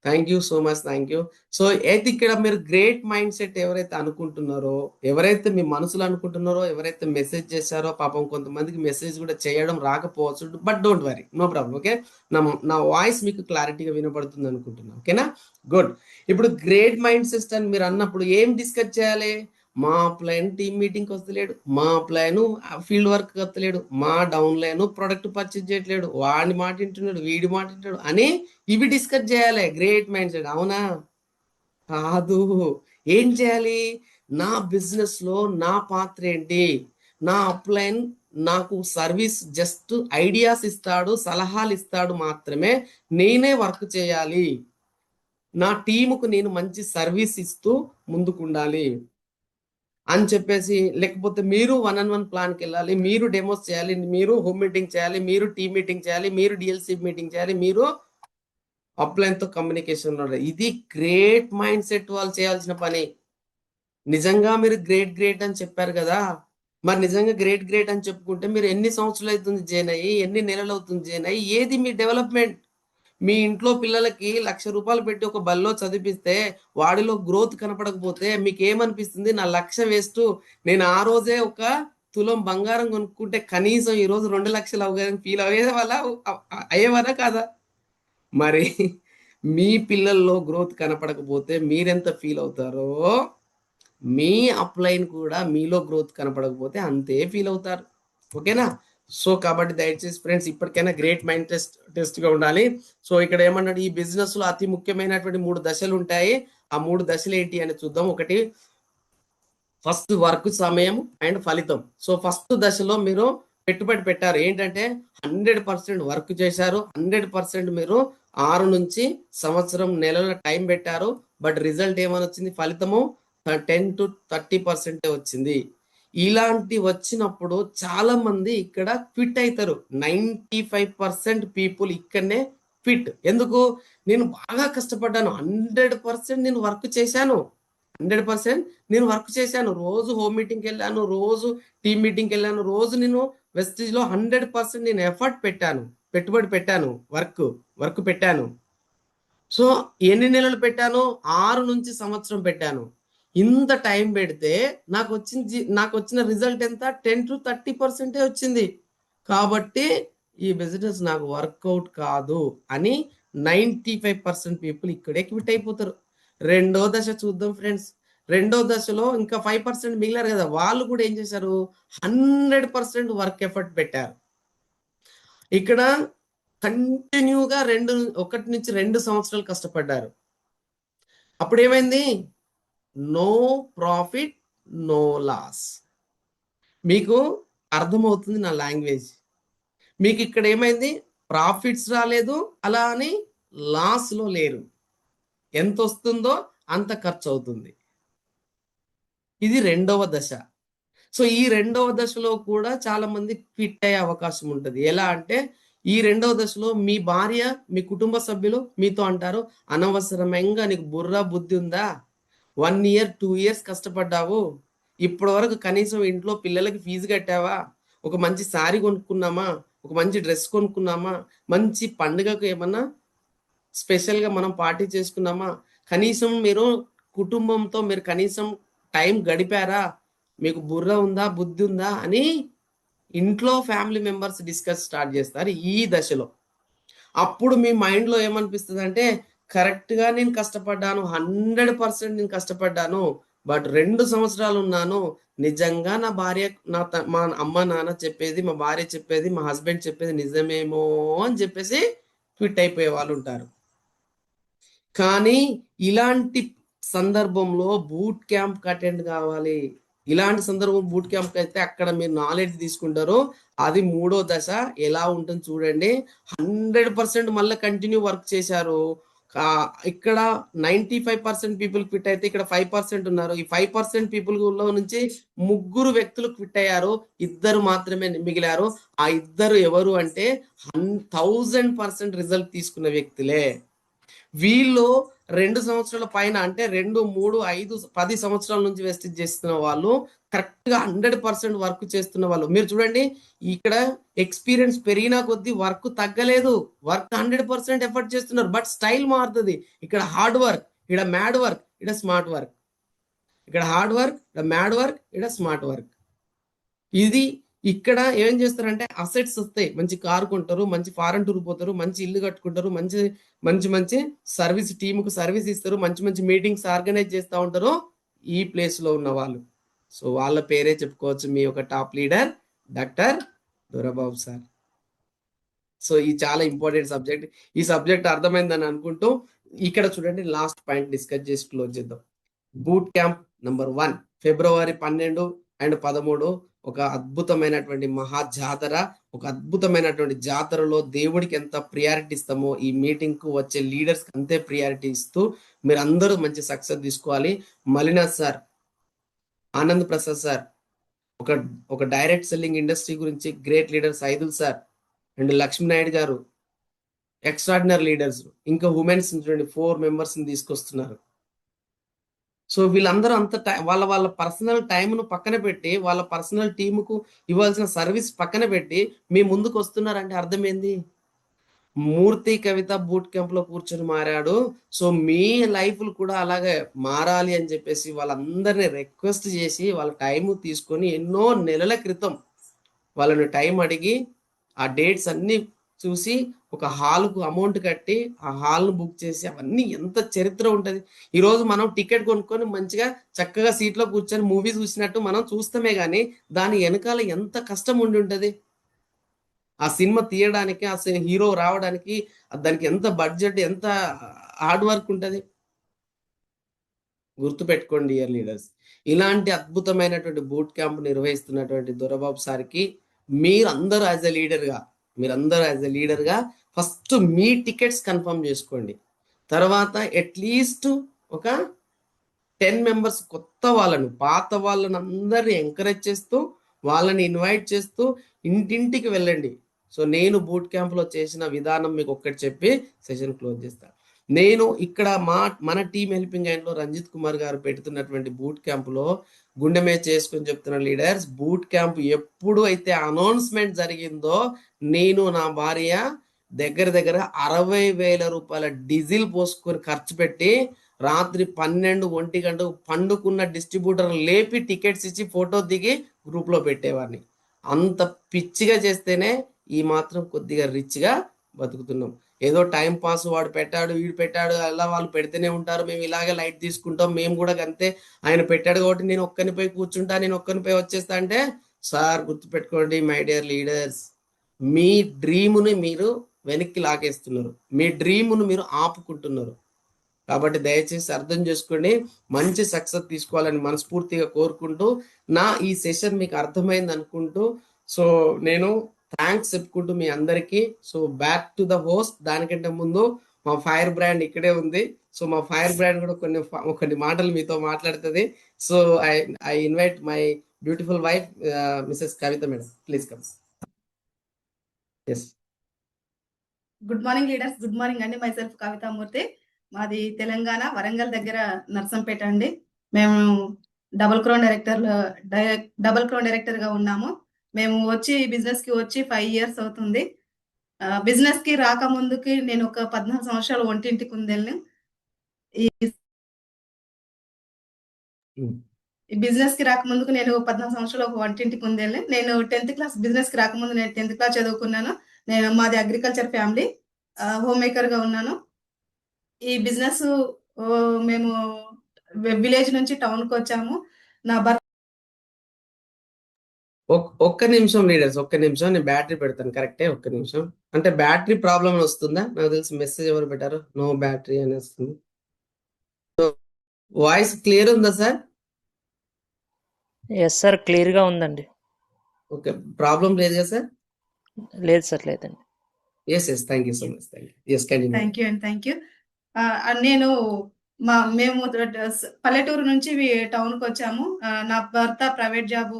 Speaker 3: Thank you so much. So అయితే ఇక్కడ మీరు గ్రేట్ మైండ్ సెట్ ఎవరైతే అనుకుంటున్నారో, ఎవరైతే మీ మనసులో అనుకుంటున్నారో, ఎవరైతే మెసేజ్ చేశారో, పాపం కొంతమందికి మెసేజ్ కూడా చేయడం రాకపోవచ్చు, but don't worry, no problem. Okay, నా వాయిస్ మీకు క్లారిటీగా వినపడుతుంది అనుకుంటున్నా. ఓకేనా? గుడ్. ఇప్పుడు గ్రేట్ మైండ్ సెట్ అని మీరు అన్నప్పుడు ఏం డిస్కస్ చేయాలి, మా అప్లైన్ టీమ్ మీటింగ్కి వస్తలేడు, మా అప్లైన్ ఫీల్డ్ వర్క్ వస్తలేడు, మా డౌన్ లైన్ ప్రొడక్ట్ పర్చేజ్ చేయట్లేడు, వాడి మాట వింటున్నాడు, వీడి మాట వింటున్నాడు అని ఇవి డిస్కస్ చేయాలి. Great mind set. అవునా? కాదు. ఏం చేయాలి, నా బిజినెస్ లో నా పాత్ర ఏంటి, నా అప్లైన్ నాకు సర్వీస్ జస్ట్ ఐడియాస్ ఇస్తాడు, సలహాలు ఇస్తాడు మాత్రమే, నేనే వర్క్ చేయాలి, నా టీముకు నేను మంచి సర్వీస్ ఇస్తూ ముందుకుండాలి అని చెప్పేసి, లేకపోతే మీరు 1-on-1 ప్లాన్కి వెళ్ళాలి, మీరు డెమోస్ చేయాలి, మీరు హోమ్ మీటింగ్ చేయాలి, మీరు టీమ్ మీటింగ్ చేయాలి, మీరు డిఎల్సి మీటింగ్ చేయాలి, మీరు అప్లైన్తో కమ్యూనికేషన్ ఉండాలి. ఇది గ్రేట్ మైండ్ సెట్ వాళ్ళు చేయాల్సిన పని. నిజంగా మీరు గ్రేట్ అని చెప్పారు కదా, మరి నిజంగా గ్రేట్ అని చెప్పుకుంటే మీరు ఎన్ని సంవత్సరాలు అవుతుంది జాయిన్ అయ్యి, ఎన్ని నెలలు అవుతుంది జాయిన్ అయ్యి, ఏది మీ డెవలప్మెంట్? మీ ఇంట్లో పిల్లలకి 1,00,000 రూపాయలు పెట్టి ఒక బల్లో చదివిస్తే వాడిలో గ్రోత్ కనపడకపోతే మీకు ఏమనిపిస్తుంది, నా 1,00,000 వేస్ట్, నేను ఆ రోజే ఒక తులం బంగారం కొనుక్కుంటే కనీసం ఈ రోజు 2 లక్షలు అవగానే ఫీల్ అయ్యేవారా కాదా? మరి మీ పిల్లల్లో గ్రోత్ కనపడకపోతే మీరెంత ఫీల్ అవుతారో, మీ అప్లైన్ కూడా మీలో గ్రోత్ కనపడకపోతే అంతే ఫీల్ అవుతారు. ఓకేనా? సో కాబట్టి దయచేసి ఫ్రెండ్స్ ఇప్పటికైనా గ్రేట్ మైండ్ టెస్ట్ గా ఉండాలి. సో ఇక్కడ ఏమన్నాడు, ఈ బిజినెస్ లో అతి ముఖ్యమైనటువంటి 3 దశలు ఉంటాయి. ఆ 3 దశలు ఏంటి అని చూద్దాం. ఒకటి ఫస్ట్ వర్క్ సమయం అండ్ ఫలితం. సో ఫస్ట్ దశలో మీరు పెట్టుబడి పెట్టారు, ఏంటంటే 100% వర్క్ చేశారు, 100% మీరు 6 నుంచి సంవత్సరం నెలల టైం పెట్టారు. బట్ రిజల్ట్ ఏమని వచ్చింది, ఫలితము 10 to 30% వచ్చింది. ఇలాంటి వచ్చినప్పుడు చాలా మంది ఇక్కడ క్విట్ అవుతారు. 95% పీపుల్ ఇక్కడనే క్విట్. ఎందుకు, నేను బాగా కష్టపడ్డాను, 100% నేను వర్క్ చేశాను, 100% నేను వర్క్ చేశాను, రోజు హోమ్ మీటింగ్కి వెళ్ళాను, రోజు టీమ్ మీటింగ్కి వెళ్ళాను, రోజు నేను వెస్టీజ్ లో 100% నేను ఎఫర్ట్ పెట్టాను, పెట్టుబడి పెట్టాను, వర్క్ పెట్టాను. సో ఎన్ని నెలలు పెట్టాను, 6 నుంచి సంవత్సరం పెట్టాను. ఇంత టైం పెడితే నాకు వచ్చిన రిజల్ట్ ఎంత, 10 to 30% వచ్చింది. కాబట్టి ఈ బిజినెస్ నాకు వర్కౌట్ కాదు అని 95% పీపుల్ ఇక్కడే క్విట్ అయిపోతారు. రెండో దశ చూద్దాం ఫ్రెండ్స్. రెండో దశలో ఇంకా 5% మిగిలారు కదా, వాళ్ళు కూడా ఏం చేశారు, 100% వర్క్ ఎఫర్ట్ పెట్టారు. ఇక్కడ కంటిన్యూగా 1 నుంచి 2 సంవత్సరాలు కష్టపడ్డారు. అప్పుడు ఏమైంది, నో ప్రాఫిట్ నో లాస్. మీకు అర్థమవుతుంది నా లాంగ్వేజ్. మీకు ఇక్కడ ఏమైంది, ప్రాఫిట్స్ రాలేదు, అలా అని లాస్ లో లేరు. ఎంత వస్తుందో అంత ఖర్చు అవుతుంది. ఇది రెండవ దశ. సో ఈ రెండవ దశలో కూడా చాలా మంది క్విట్ అయ్యే అవకాశం ఉంటుంది. ఎలా అంటే, ఈ రెండవ దశలో మీ భార్య, మీ కుటుంబ సభ్యులు మీతో అంటారు, అనవసరంగా నీకు బుర్ర బుద్ధి ఉందా, 1 year 2 years కష్టపడ్డావు, ఇప్పటి వరకు కనీసం ఇంట్లో పిల్లలకి ఫీజు కట్టావా, ఒక మంచి శారీ కొనుక్కున్నామా, ఒక మంచి డ్రెస్ కొనుక్కున్నామా, మంచి పండుగకు ఏమన్నా స్పెషల్గా మనం పార్టీ చేసుకున్నామా, కనీసం మీరు కుటుంబంతో మీరు కనీసం టైం గడిపారా, మీకు బుర్ర ఉందా బుద్ధి ఉందా అని ఇంట్లో ఫ్యామిలీ మెంబర్స్ డిస్కస్ స్టార్ట్ చేస్తారు ఈ దశలో. అప్పుడు మీ మైండ్లో ఏమనిపిస్తుంది అంటే, కరెక్ట్గా నేను కష్టపడ్డాను, 100% నేను కష్టపడ్డాను, బట్ 2 సంవత్సరాలు ఉన్నాను, నిజంగా నా భార్య మా అమ్మ నాన్న చెప్పేది, మా భార్య చెప్పేది, మా హస్బెండ్ చెప్పేది నిజమేమో అని చెప్పేసి క్విట్ అయిపోయే వాళ్ళు ఉంటారు. కానీ ఇలాంటి సందర్భంలో బూట్ క్యాంప్ అటెండ్ కావాలి. ఇలాంటి సందర్భం బూట్ క్యాంప్ అయితే అక్కడ మీరు నాలెడ్జ్ తీసుకుంటారు. అది 3వ దశ ఎలా ఉంటుంది చూడండి. 100% మళ్ళీ కంటిన్యూ వర్క్ చేశారు. ఇక్కడ 95% పీపుల్ క్విట్ అయితే ఇక్కడ 5% ఉన్నారు. ఈ 5% పీపుల్ లో నుంచి 3 వ్యక్తులు క్విట్ అయ్యారు, 2 మాత్రమే మిగిలారు. ఆ 2 ఎవరు అంటే 1000% రిజల్ట్ తీసుకున్న వ్యక్తులే. వీళ్ళు 2 సంవత్సరాల పైన అంటే 2, 3, 5, 10 సంవత్సరాల నుంచి వెస్టేజ్ చేస్తున్న వాళ్ళు, కరెక్ట్ గా 100% వర్క్ చేస్తున్న వాళ్ళు. మీరు చూడండి, ఇక్కడ ఎక్స్పీరియన్స్ పెరిగినా కొద్దీ వర్క్ తగ్గలేదు, వర్క్ 100% ఎఫర్ట్ చేస్తున్నారు, బట్ స్టైల్ మారుతుంది. ఇక్కడ హార్డ్ వర్క్, ఇక్కడ మ్యాడ్ వర్క్, ఇక్కడ స్మార్ట్ వర్క్, ఇక్కడ హార్డ్ వర్క్, ఇక్కడ మ్యాడ్ వర్క్, ఇక్కడ స్మార్ట్ వర్క్. ఇది ఇక్కడ ఏం చేస్తారంటే అసెట్స్ వస్తాయి, మంచి కారు కొంటారు, మంచి ఫారెన్ టూర్ పోతారు, మంచి ఇల్లు కట్టుకుంటారు, మంచి మంచి మంచి సర్వీస్ టీముకు సర్వీస్ ఇస్తారు, మంచి మంచి మీటింగ్స్ ఆర్గనైజ్ చేస్తూ ఉంటారు ఈ ప్లేస్ లో ఉన్న వాళ్ళు. సో వాళ్ళ పేరే చెప్పుకోవచ్చు, మీ యొక్క top leader doctor Dorababu sir. So ఈ చాలా ఇంపార్టెంట్ సబ్జెక్ట్. ఈ సబ్జెక్ట్ అర్థమైందని అనుకుంటూ ఇక్కడ చూడండి, లాస్ట్ పాయింట్ డిస్కస్ చేసి క్లోజ్ చేద్దాం. Boot camp number 1 February 12 and 13 ఒక అద్భుతమైనటువంటి మహా జాతర. ఒక అద్భుతమైనటువంటి జాతరలో దేవుడికి ఎంత ప్రియారిటీ ఇస్తామో ఈ మీటింగ్ కు వచ్చే లీడర్స్ కి అంతే ప్రియారిటీ ఇస్తూ మీరు అందరూ మంచి సక్సెస్ తీసుకోవాలి. మలినాథ్ సార్, ఆనంద్ ప్రసాద్ సార్, ఒక డైరెక్ట్ సెల్లింగ్ ఇండస్ట్రీ గురించి గ్రేట్ లీడర్స్ ఐదుల్ సార్ అండ్ లక్ష్మీనాయుడు గారు, ఎక్స్ట్రాడినరీ లీడర్స్. ఇంకా ఉమెన్స్ చూడండి 4 members తీసుకొస్తున్నారు. సో వీళ్ళందరూ అంత వాళ్ళ పర్సనల్ టైంను పక్కన పెట్టి, వాళ్ళ పర్సనల్ టీముకు ఇవ్వాల్సిన సర్వీస్ పక్కన పెట్టి మీ ముందుకు వస్తున్నారంటే అర్థమైంది, మూర్తి కవిత బూట్ క్యాంప్ లో కూర్చొని మారాడు. సో మీ లైఫ్లు కూడా అలాగే మారాలి అని చెప్పేసి వాళ్ళందరినీ రిక్వెస్ట్ చేసి వాళ్ళ టైం తీసుకొని ఎన్నో నెలల క్రితం వాళ్ళని టైం అడిగి ఆ డేట్స్ అన్ని చూసి ఒక హాల్కు అమౌంట్ కట్టి ఆ హాల్ను బుక్ చేసి, అవన్నీ ఎంత చరిత్ర ఉంటుంది. ఈరోజు మనం టికెట్ కొనుక్కొని మంచిగా చక్కగా సీట్లో కూర్చొని మూవీ చూసినట్టు మనం చూస్తామే కానీ దాని వెనకాల ఎంత కష్టం ఉండి ఉంటుంది. ఆ సినిమా తీయడానికి ఆ హీరో రావడానికి దానికి ఎంత బడ్జెట్, ఎంత హార్డ్ వర్క్ ఉంటుంది. గుర్తుపెట్టుకోండి ఇయర్ లీడర్స్. ఇలాంటి అద్భుతమైనటువంటి బూట్ క్యాంప్ నిర్వహిస్తున్నటువంటి దొరబాబు సార్కి మీరందరూ యాజ్ ఎ లీడర్గా ఫస్ట్ మీ టికెట్స్ కన్ఫర్మ్ చేసుకోండి. తర్వాత అట్లీస్ట్ ఒక 10 మెంబర్స్ కొత్త వాళ్ళను, పాత వాళ్ళని అందరిని ఎంకరేజ్ చేస్తూ, వాళ్ళని ఇన్వైట్ చేస్తూ ఇంటింటికి వెళ్ళండి. సో నేను బూట్ క్యాంప్లో చేసిన విధానం మీకు ఒక్కటి చెప్పి సెషన్ క్లోజ్ చేస్తాను. నేను ఇక్కడ మన టీం హెల్పింగ్ హ్యాండ్లో రంజిత్ కుమార్ గారు పెడుతున్నటువంటి బూట్ క్యాంపులో గుండె మీద చేసుకుని చెప్తున్న లీడర్స్, బూట్ క్యాంప్ ఎప్పుడు అయితే అనౌన్స్మెంట్ జరిగిందో నేను నా భార్య దగ్గర 60,000 రూపాయల డీజిల్ పోసుకొని ఖర్చు పెట్టి రాత్రి 12-1 గంటకు పండుకున్న డిస్ట్రిబ్యూటర్ లేపి టికెట్స్ ఇచ్చి ఫోటో దిగి గ్రూప్లో పెట్టేవాడిని. అంత పిచ్చిగా చేస్తేనే ఈ మాత్రం కొద్దిగా రిచ్గా బతుకుతున్నాం. ఏదో టైం పాస్, వాడు పెట్టాడు వీడు పెట్టాడు అలా వాళ్ళు పెడితేనే ఉంటారు, మేము ఇలాగే లైట్ తీసుకుంటాం, మేము కూడా అంతే, ఆయన పెట్టాడు కాబట్టి నేను ఒక్కని పోయి కూర్చుంటా, నేను ఒక్కని పోయి వచ్చేస్తా అంటే, సార్ గుర్తుపెట్టుకోండి మై డియర్ లీడర్స్, మీ డ్రీముని మీరు వెనక్కి లాగేస్తున్నారు, మీ డ్రీమును మీరు ఆపుకుంటున్నారు. కాబట్టి దయచేసి అర్థం చేసుకోండి, మంచి సక్సెస్ తీసుకోవాలని మనస్ఫూర్తిగా కోరుకుంటూ, నా ఈ సెషన్ మీకు అర్థమైంది అనుకుంటూ, సో నేను థ్యాంక్స్ చెప్పుకుంటూ మీ అందరికీ. So back to the host. దానికంటే ముందు మా ఫైర్ బ్రాండ్ ఇక్కడే ఉంది. సో మా ఫైర్ బ్రాండ్ కూడా కొన్ని మాటలు మీతో మాట్లాడుతుంది. So I invite my beautiful wife Mrs Kavitha madam, please come. Yes.
Speaker 5: Good morning leaders, good morning అండి. మై సెల్ఫ్ కవితామూర్తి, మాది తెలంగాణ వరంగల్ దగ్గర నర్సంపేట అండి. మేము డబుల్ క్రౌన్ డైరెక్టర్ గా ఉన్నాము. మేము వచ్చి బిజినెస్ కి వచ్చి 5 years అవుతుంది. బిజినెస్ కి రాకముందుకి నేను ఒక 14 సంవత్సరాలు ఒంటింటికి ఉందేళ్ళి ఈ బిజినెస్ కి రాకముందుకు నేను 14 సంవత్సరాలు ఒక వంటింటికి ఉందేళ్ళి. నేను 10th క్లాస్ బిజినెస్ కి రాకముందు నేను 10th క్లాస్ చదువుకున్నాను. మాది అగ్రికల్చర్ ఫ్యామిలీ, హోమ్ మేకర్ గా ఉన్నాను. ఈ బిజినెస్ మేము విలేజ్ నుంచి టౌన్ కి వచ్చాము. నా భర్త
Speaker 3: ఒక్క నిమిషం లీడర్స్, ఒక్క నిమిషం, నేను బ్యాటరీ పెడతాను. కరెక్టే, ఒక్క నిమిషం. అంటే బ్యాటరీ ప్రాబ్లం వస్తుందా? నాకు తెలిసి మెసేజ్ ఎవరు పెట్టారు, నో బ్యాటరీ అని వస్తుంది. వాయిస్ క్లియర్ ఉందా సార్?
Speaker 2: ఎస్ సార్, క్లియర్గా ఉందండి.
Speaker 3: ఓకే, ప్రాబ్లం లేదు కదా సార్?
Speaker 2: లేదు సార్, లేదండి.
Speaker 3: Yes yes, thank you so much.
Speaker 5: Thank you and thank you. నేను మేము పల్లెటూరు నుంచి టౌన్ కి వచ్చాము. నా భర్త ప్రైవేట్ జాబ్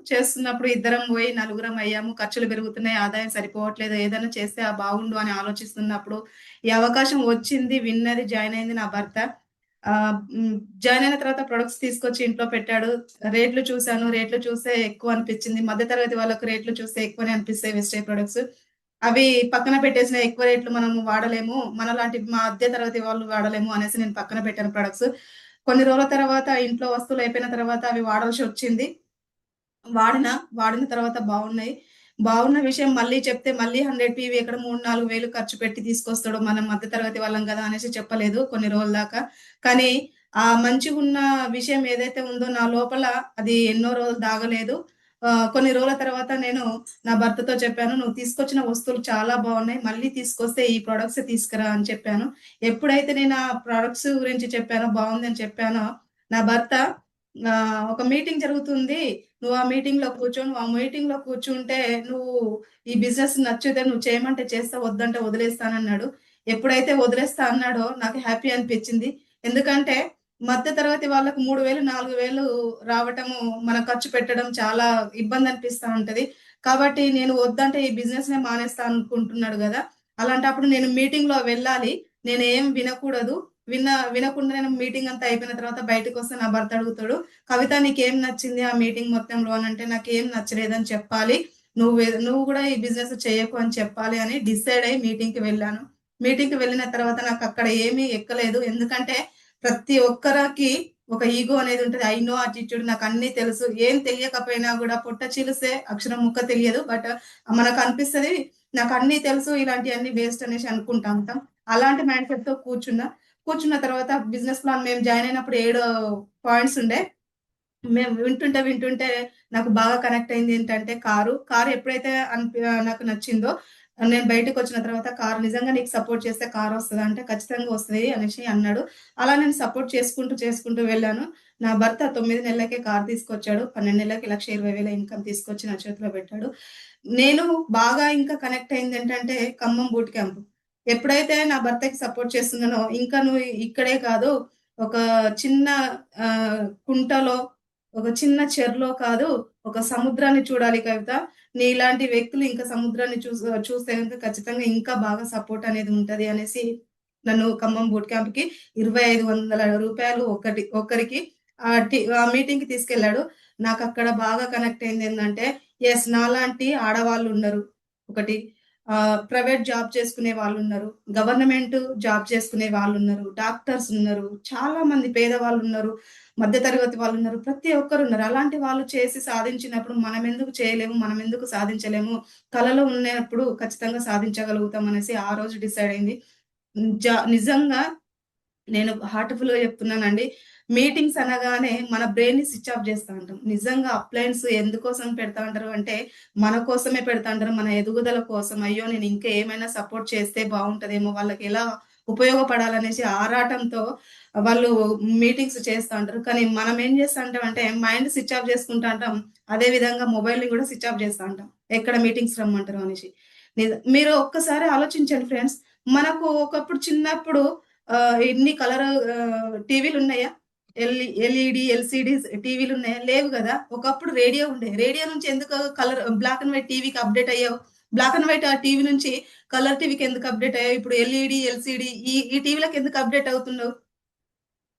Speaker 5: చేస్తున్నప్పుడు ఇద్దరం పోయి 4 అయ్యాము. ఖర్చులు పెరుగుతున్నాయి, ఆదాయం సరిపోవట్లేదు, ఏదైనా చేస్తే బాగుండు అని ఆలోచిస్తున్నప్పుడు ఈ అవకాశం వచ్చింది, విన్నది, జాయిన్ అయింది నా భర్త. జాయిన్ అయిన తర్వాత ప్రొడక్ట్స్ తీసుకొచ్చి ఇంట్లో పెట్టాడు. రేట్లు చూస్తే ఎక్కువ అనిపించింది. మధ్యతరగతి వాళ్ళకు రేట్లు చూస్తే ఎక్కువనే అనిపిస్తాయి వెస్టేజ్ ప్రొడక్ట్స్. అవి పక్కన పెట్టేసిన, ఎక్కువ రేట్లు మనము వాడలేము, మనలాంటి మధ్య తరగతి వాళ్ళు వాడలేము అనేసి నేను పక్కన పెట్టాను ప్రొడక్ట్స్. కొన్ని రోజుల తర్వాత ఇంట్లో వస్తువులు అయిపోయిన తర్వాత అవి వాడాల్సి వచ్చింది. వాడిన తర్వాత బాగున్న విషయం మళ్ళీ చెప్తే మళ్ళీ 100 PV ఎక్కడ 3-4 వేలు ఖర్చు పెట్టి తీసుకొస్తాడు, మనం మధ్య తరగతి వాళ్ళం కదా అనేసి చెప్పలేదు కొన్ని రోజుల దాకా. కానీ ఆ మంచిగా ఉన్న విషయం ఏదైతే ఉందో నా లోపల, అది ఎన్నో రోజులు దాగలేదు. కొన్ని రోజుల తర్వాత నేను నా భర్తతో చెప్పాను, నువ్వు తీసుకొచ్చిన వస్తువులు చాలా బాగున్నాయి, మళ్ళీ తీసుకొస్తే ఈ ప్రొడక్ట్స్ తీసుకురా అని చెప్పాను. ఎప్పుడైతే నేను ఆ ప్రొడక్ట్స్ గురించి చెప్పానో, బాగుంది అని చెప్పానో, నా భర్త ఒక మీటింగ్ జరుగుతుంది, నువ్వు ఆ మీటింగ్ లో కూర్చుంటే నువ్వు ఈ బిజినెస్ నచ్చితే నువ్వు చేయమంటే చేస్తా, వద్దంటే వదిలేస్తానన్నాడు. ఎప్పుడైతే వదిలేస్తా అన్నాడో నాకు హ్యాపీ అనిపించింది. ఎందుకంటే మధ్య తరగతి వాళ్ళకు 3,000-4,000 రావటము, మన ఖర్చు పెట్టడం చాలా ఇబ్బంది అనిపిస్తా ఉంటది. కాబట్టి నేను వద్దంటే ఈ బిజినెస్ నే మానేస్తా అనుకుంటున్నాడు కదా. అలాంటప్పుడు నేను మీటింగ్ లో వెళ్ళాలి, నేను ఏం వినకూడదు. వినకుండా నేను మీటింగ్ అంతా అయిపోయిన తర్వాత బయటకు వస్తే నా భర్త అడుగుతాడు, కవిత నీకేం నచ్చింది ఆ మీటింగ్ మొత్తంలో అని అంటే, నాకేం నచ్చలేదని చెప్పాలి, నువ్వు కూడా ఈ బిజినెస్ చేయకు అని చెప్పాలి అని డిసైడ్ అయ్యి మీటింగ్ కి వెళ్ళాను. మీటింగ్ కి వెళ్ళిన తర్వాత నాకు అక్కడ ఏమీ ఎక్కలేదు. ఎందుకంటే ప్రతి ఒక్కరికి ఒక ఈగో అనేది ఉంటుంది. ఐ నో అటిట్యూడ్, నాకు అన్ని తెలుసు, ఏం తెలియకపోయినా కూడా పొట్ట చీలిస్తే అక్షరం ముక్క తెలియదు, బట్ మనకు అనిపిస్తుంది నాకు అన్ని తెలుసు, ఇలాంటివన్నీ వేస్ట్ అనేసి అనుకుంటా ఉంటాం. అలాంటి మైండ్ సెట్ తో కూర్చున్న తర్వాత బిజినెస్ ప్లాన్ మేము జాయిన్ అయినప్పుడు 7 పాయింట్స్ ఉండే. మేము వింటుంటే నాకు బాగా కనెక్ట్ అయింది ఏంటంటే కారు ఎప్పుడైతే నాకు నచ్చిందో నేను బయటకు వచ్చిన తర్వాత కారు నిజంగా నీకు సపోర్ట్ చేస్తే కారు వస్తుందా అంటే ఖచ్చితంగా వస్తుంది అనేసి అన్నాడు. అలా నేను సపోర్ట్ చేసుకుంటూ వెళ్ళాను. నా భర్త 9 నెలలకే కారు తీసుకొచ్చాడు. 12 నెలలకి 1,20,000 ఇన్కమ్ తీసుకొచ్చి నా చేతిలో పెట్టాడు. నేను బాగా ఇంకా కనెక్ట్ అయింది ఏంటంటే ఖమ్మం బూట్ క్యాంప్. ఎప్పుడైతే నా భర్తకి సపోర్ట్ చేస్తున్నానో ఇంకా నువ్వు ఇక్కడే కాదు, ఒక చిన్న కుంటలో, ఒక చిన్న చెరులో కాదు, ఒక సముద్రాన్ని చూడాలి కవిత. నీలాంటి వ్యక్తులు ఇంకా సముద్రాన్ని చూస్తే గనుక ఖచ్చితంగా ఇంకా బాగా సపోర్ట్ అనేది ఉంటది అనేసి నన్ను ఖమ్మం బూట్ క్యాంప్‌కి రూ. 2,500 ఒక్కరికి ఆ మీటింగ్‌కి తీసుకెళ్ళాడు. నాకక్కడ బాగా కనెక్ట్ అయిందేందంటే, యెస్ నాలాంటి ఆడవాళ్ళున్నారు. ఒకటి ప్రైవేట్ జాబ్ చేసుకునే వాళ్ళున్నారు. గవర్నమెంట్ జాబ్ చేసుకునే వాళ్ళున్నారు. డాక్టర్స్ ఉన్నారు. చాలా మంది పేదవాళ్ళున్నారు. మధ్య తరగతి వాళ్ళున్నారు. ప్రతి ఒక్కరున్నారు. అలాంటి వాళ్ళు చేసి సాధించినప్పుడు మనమెందుకు చేయలేము? మనమెందుకు సాధించలేము? కలలో ఉన్నప్పుడు ఖచ్చితంగా సాధించగలుగుతాం అనేసి ఆ రోజు డిసైడ్ అయింది. నిజంగా నేను హార్ట్‌ఫుల్‌గా చెప్తున్నానండి. మీటింగ్స్ అనగానే మన బ్రెయిన్‌ని స్విచ్ ఆఫ్ చేస్తా ఉంటాం. నిజంగా అప్లయన్స్ ఎందుకోసం పెడతా ఉంటారు అంటే, మన కోసమే పెడతా ఉంటారు. మన ఎదుగుదల కోసం. అయ్యో! నేను ఇంకా ఏమైనా సపోర్ట్ చేస్తే బావుంటదేమో, వాళ్ళకి ఎలా ఉపయోగపడాలనేసి ఆరాటంతో వాళ్ళు మీటింగ్స్ చేస్తా ఉంటారు. కానీ మనం ఏం చేస్తా ఉంటామంటే మైండ్ స్విచ్ ఆఫ్ చేసుకుంటా ఉంటాం. అదే విధంగా మొబైల్‌ని కూడా స్విచ్ ఆఫ్ చేస్తా ఉంటాం. ఎక్కడ మీటింగ్స్ రమ్మంటారో అనేసి. మీరు ఒక్కసారి ఆలోచించండి ఫ్రెండ్స్. మనకు ఒకప్పుడు చిన్నప్పుడు ఇన్ని కలర్ టీవీలున్నాయా? ఎల్ఈడీ, ఎల్‌సీడీస్ టీవీలున్నాయా? లేవు గదా! ఒకప్పుడు రేడియో ఉండే. రేడియో నుంచి ఎందుకు కలర్ బ్లాక్ అండ్ వైట్ టీవీకి అప్‌డేట్ అయ్యావు? బ్లాక్ అండ్ వైట్ ఆ టీవీ నుంచి కలర్ టీవీకి ఎందుకు అప్‌డేట్ అయ్యావు? ఇప్పుడు ఎల్ఈడీ, ఎల్‌సీడీ ఈ టీవీలకి ఎందుకు అప్‌డేట్ అవుతున్నావు?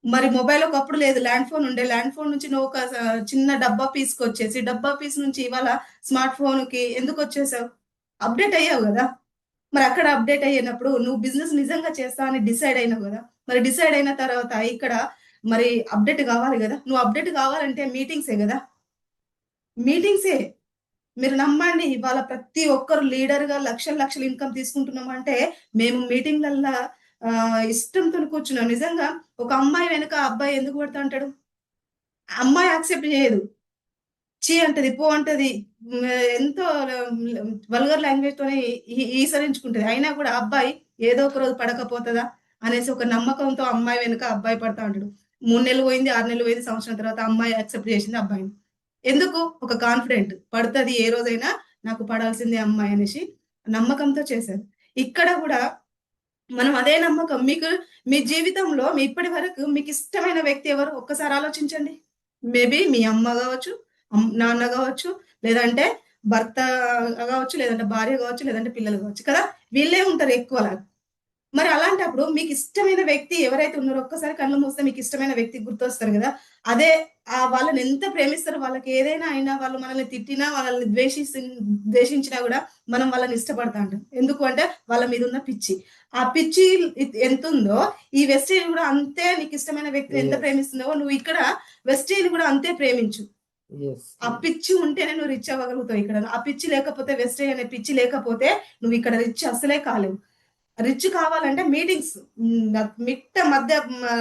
Speaker 5: మరి మొబైల్ ఒకప్పుడు లేదు. ల్యాండ్ ఫోన్ ఉండే. ల్యాండ్ ఫోన్ నుంచి నువ్వు ఒక చిన్న డబ్బా పీస్‌కొచ్చేసి, డబ్బా పీస్ నుంచి ఇవాళ స్మార్ట్ ఫోన్‌కి ఎందుకొచ్చేసావు? అప్‌డేట్ అయ్యావు గదా! మరి అక్కడ అప్‌డేట్ అయ్యినప్పుడు నువ్వు బిజినెస్ నిజంగా చేస్తా అని డిసైడ్ అయినావు గదా! మరి డిసైడ్ అయిన తర్వాత ఇక్కడ మరి అప్‌డేట్ కావాలి గదా! నువ్వు అప్‌డేట్ కావాలంటే మీటింగ్సే గదా! మీటింగ్సే. మీరు నమ్మండి ఇవాళ ప్రతి ఒక్కరు లీడర్‌గా లక్షలు, లక్షలు ఇన్‌కమ్ తీసుకుంటున్నామంటే మేము మీటింగ్‌లల్లా ఇష్టంతోని కూర్చున్నాం. నిజంగా ఒక అమ్మాయి వెనక అబ్బాయి ఎందుకు పడతా ఉంటాడు? అమ్మాయి యాక్సెప్ట్ చేయదు. ఛీ అంటది, పో అంటది. హ్మ్. ఎంతో వల్గర్ లాంగ్వేజ్‌తోని ఈసరించుకుంటది. అయినా కూడా అబ్బాయి ఏదో ఒక రోజు పడకపోతదా అనేసి ఒక నమ్మకంతో అమ్మాయి వెనక అబ్బాయి పడతా ఉంటాడు. 3 నెలలు పోయింది, 6 నెలలు పోయింది, సంవత్సరం తర్వాత అమ్మాయి యాక్సెప్ట్ చేసింది అబ్బాయిని. ఎందుకు? ఒక కాన్ఫిడెంట్. పడతది ఏ రోజైనా నాకు పడాల్సిందే అమ్మాయి అనేసి నమ్మకంతో చేశారు. ఇక్కడ కూడా మనం అదే నమ్మకం మీ జీవితంలో మీ ఇప్పటి వరకు మీకిష్టమైన వ్యక్తి ఎవరు? ఒక్కసారి ఆలోచించండి. మేబీ మీ అమ్మ గావచ్చు, నాన్న గావచ్చు, లేదంటే భర్త గావచ్చు, లేదంటే భార్య గావచ్చు, లేదంటే పిల్లలు గావచ్చు కదా! వీళ్ళే ఉంటారు ఎక్కువలా. మరి అలాంటప్పుడు మీకిష్టమైన వ్యక్తి ఎవరైతే ఉన్నారో ఒక్కసారి కళ్ళు మూస్తే మీకిష్టమైన వ్యక్తి గుర్తొస్తారు గదా! అదే వాళ్ళని ఎంత ప్రేమిస్తారో వాళ్ళకి ఏదైనా అయినా వాళ్ళు మనల్ని తిట్టినా, మనల్ని ద్వేషించినా గూడా మనం వాళ్ళని ఇష్టపడతా ఉంటాం. ఎందుకు అంటే వాళ్ళ మీదున్న పిచ్చి. ఆ పిచ్చి ఎంతుందో ఈ వెస్టీజ్‌ని గూడా అంతే నీకిష్టమైన వ్యక్తిని ఎంత
Speaker 3: Yes.
Speaker 5: ప్రేమిస్తున్నావో నువ్వు ఇక్కడ వెస్టీజ్‌ని గూడా అంతే ప్రేమించు.
Speaker 3: Yes.
Speaker 5: ఆ పిచ్చి ఉంటేనే నువ్వు రిచ్ అవ్వగలుగుతావు ఇక్కడ. ఆ పిచ్చి లేకపోతే వెస్టేజ్ అనే పిచ్చి లేకపోతే నువ్వు ఇక్కడ రిచ్ అస్సలే కాలేవు. రిచ్ కావాలంటే మీటింగ్స్ మిట్ట మధ్య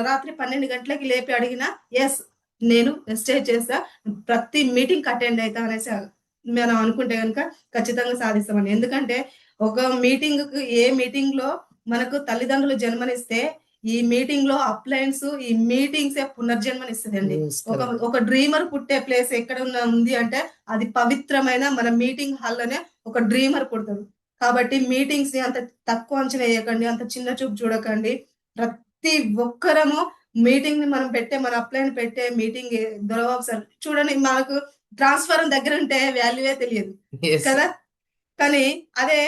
Speaker 5: రాత్రి 12 గంటలకి లేపి అడిగినా యెస్ నేను వెస్టేజ్ చేస్తా. ప్రతి మీటింగ్‌కి అటెండ్ అయితా అనేసి మనం అనుకుంటే గనుక ఖచ్చితంగా సాధిస్తామండి. ఎందుకంటే ఒక ఏ మీటింగ్‌లో మనకు తల్లిదండ్రులు జన్మనిస్తే ఈ మీటింగ్‌లో అప్లయన్స్ ఈ మీటింగ్సే పునర్జన్మనిస్తదండి.
Speaker 3: Yes,
Speaker 5: ఒక
Speaker 3: correct.
Speaker 5: ఒక డ్రీమర్ పుట్టే ప్లేస్ ఉంది అంటే అది పవిత్రమైన మన మీటింగ్ హాల్‌లోనే ఒక డ్రీమర్ పుడతాడు. కాబట్టి మీటింగ్స్‌ని అంత తక్కువ అంచనా వేయకండి. అంత చిన్న చూపు చూడకండి. ప్రతి ఒక్కరము మీటింగ్‌ని మన అప్లై‌ని పెట్టే మీటింగ్ దొరబాబు సార్ చూడండి మనకు ట్రాన్స్‌ఫారం దగ్గరుంటే వాల్యూయే తెలియదు.
Speaker 3: Yes.
Speaker 5: కదా! కానీ అదే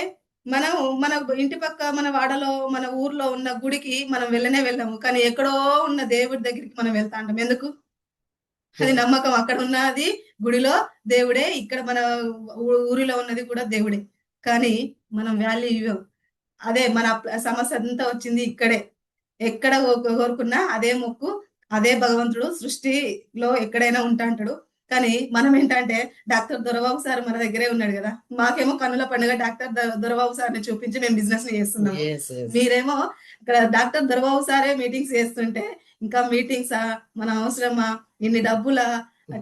Speaker 5: మనం మన ఇంటి పక్క మన వాడలో, మన ఊర్లో ఉన్న గుడికి మనం వెళ్ళము. కానీ ఎక్కడో ఉన్న దేవుడి దగ్గరికి మనం వెళ్తా ఉంటాం. ఎందుకు? అది నమ్మకం. అక్కడ ఉన్నది గుడిలో దేవుడే. ఇక్కడ మన ఊరిలో ఉన్నది కూడా దేవుడే. కానీ మనం వాల్యూ ఇవ్వం. అదే మన సమస్యంతా వచ్చింది ఇక్కడే. ఎక్కడ కోరుకున్నా అదే మొక్కు, అదే భగవంతుడు సృష్టిలో ఎక్కడైనా ఉంటాంటాడు. కానీ మనమేంటంటే డాక్టర్ దొరబాబు సార్ మన దగ్గరే ఉన్నాడు గదా! మాకేమో కన్నుల పండుగ డాక్టర్ దొరబాబు సార్‌ని చూపించి మేము బిజినెస్‌ని చేస్తున్నాము.
Speaker 3: Yes, yes.
Speaker 5: మీరేమో ఇక్కడ డాక్టర్ దొరబాబు సారే మీటింగ్స్ చేస్తుంటే ఇంకా మీటింగ్సా? మన అవసరమా? ఇన్ని డబ్బులా?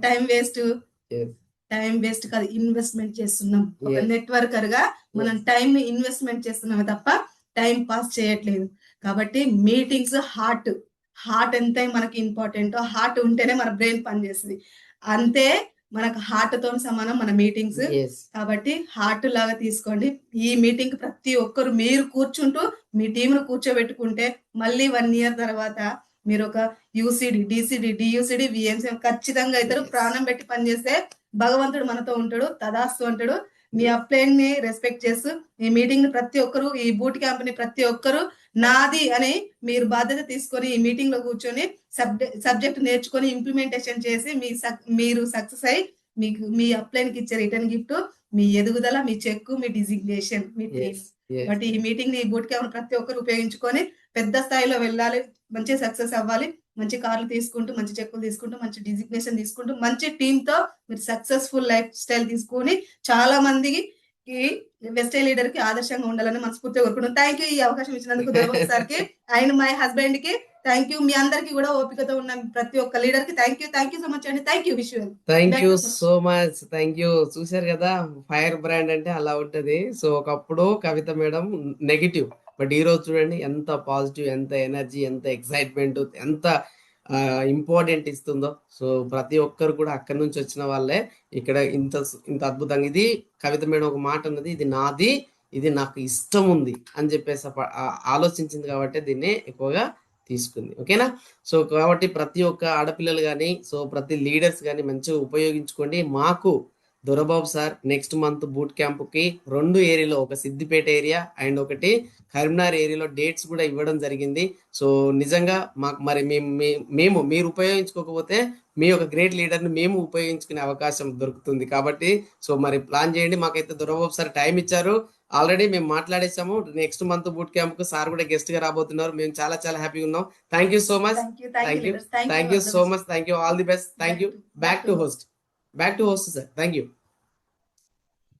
Speaker 5: Time waste
Speaker 3: Yes.
Speaker 5: Time waste కాదు, ఇన్వెస్ట్మెంట్ చేస్తున్నాం. ఒక
Speaker 3: Yes.
Speaker 5: నెట్వర్కర్ గా మనం టైం ని ఇన్వెస్ట్మెంట్ చేస్తున్నామే తప్ప టైం పాస్ చేయట్లేదు. కాబట్టి మీటింగ్స్ హార్ట్ ఎంత మనకి ఇంపార్టెంటో, హార్ట్ ఉంటేనే మన బ్రెయిన్ పనిచేస్తుంది. అంతే మనకు హార్ట్ తో సమానం మన మీటింగ్స్.
Speaker 3: Yes.
Speaker 5: కాబట్టి హార్ట్ లాగా తీసుకోండి. ఈ మీటింగ్ ప్రతి ఒక్కరు మీరు కూర్చుంటూ మీ టీంను కూర్చోబెట్టుకుంటే మళ్ళీ 1 year తర్వాత మీరు ఒక యూసిడి, డిసిడి, డియూసిడి, విఎంసి ఖచ్చితంగా ఇద్దరు
Speaker 3: Yes.
Speaker 5: ప్రాణం పెట్టి పనిచేస్తే భగవంతుడు మనతో ఉంటాడు, తదాస్తు అంటాడు. మీ అప్లైన్ ని రెస్పెక్ట్ చేస్తూ ఈ మీటింగ్ ని ప్రతి ఒక్కరు, ఈ బూట్ క్యాంప్ ని ప్రతి ఒక్కరు నాది అని మీరు బాధ్యత తీసుకొని ఈ మీటింగ్ లో కూర్చొని సబ్జెక్ట్ నేర్చుకొని ఇంప్లిమెంటేషన్ చేసి మీరు సక్సెస్ అయ్యి మీకు మీ అప్లైన్ కి ఇచ్చే రిటర్న్ గిఫ్ట్ మీ ఎదుగుదల, మీ చెక్, మీ డిజిగ్నేషన్, మీ
Speaker 3: Yes. Yes.
Speaker 5: బట్ ఈ మీటింగ్ ని, ఈ బూట్ క్యాంప్ ప్రతి ఒక్కరు ఉపయోగించుకొని పెద్ద స్థాయిలో వెళ్ళాలి, మంచి సక్సెస్ అవ్వాలి. మంచి కార్లు తీసుకుంటూ, మంచి చెక్కులు తీసుకుంటూ, మంచి డిజిగ్నేషన్ తీసుకుంటూ, మంచి టీమ్ తో మీరు సక్సెస్ఫుల్ లైఫ్ స్టైల్ తీసుకొని చాలా మందికి వెస్టే లీడర్ కి ఆదర్శంగా ఉండాలని మనస్ఫూర్తిగా కోరుకుంటున్నాను. థ్యాంక్ యూ ఈ అవకాశం ఇచ్చినందుకు దొరబాబు సార్ కి అండ్ మై హస్బెండ్ కి థ్యాంక్ యూ. మీ అందరికి కూడా ఓపికతో ఉన్న ప్రతి ఒక్క లీడర్ కి థ్యాంక్ యూ సో మచ్ అండి. Thank you visual.
Speaker 3: Thank you so much. Thank you. చూశారు కదా, ఫైర్ బ్రాండ్ అంటే అలా ఉంటది. సో ఒకప్పుడు కవిత మేడం నెగిటివ్, బట్ ఈ రోజు చూడండి ఎంత పాజిటివ్, ఎంత ఎనర్జీ, ఎంత ఎక్సైట్మెంట్, ఎంత ఇంపార్టెంట్ ఇస్తుందో. సో ప్రతి ఒక్కరు కూడా అక్కడి నుంచి వచ్చిన వాళ్ళే ఇక్కడ ఇంత అద్భుతంగా. ఇది కవిత మేడం ఒక మాట ఉన్నది, ఇది నాది, ఇది నాకు ఇష్టం ఉంది అని చెప్పేసి ఆలోచించింది కాబట్టి దీన్ని ఎక్కువగా తీసుకుంది. ఓకేనా? సో కాబట్టి ప్రతి ఒక్క ఆడపిల్లలు కానీ, సో ప్రతి లీడర్స్ కానీ మంచిగా ఉపయోగించుకోండి. మాకు Dorababu sir next month boot camp కి 2 ఏరియాలో, ఒక సిద్దిపేట ఏరియా అండ్ ఒకటి కరీంనగర్ ఏరియాలో డేట్స్ కూడా ఇవ్వడం జరిగింది. సో నిజంగా మాకు మరి మేము మీరు ఉపయోగించుకోకపోతే మీ ఒక గ్రేట్ లీడర్ ని మేము ఉపయోగించుకునే అవకాశం దొరుకుతుంది. కాబట్టి సో మరి ప్లాన్ చేయండి. మాకైతే దొరబాబు సార్ టైం ఇచ్చారు, ఆల్రెడీ మేము మాట్లాడేసాము. నెక్స్ట్ మంత్ బూట్ క్యాంప్ కు సార్ కూడా గెస్ట్ గా రాబోతున్నారు. మేము చాలా చాలా హ్యాపీగా ఉన్నాం. Thank you so much. Thank you so much. Thank you. All the best. Thank you. Back to host sir. Thank you.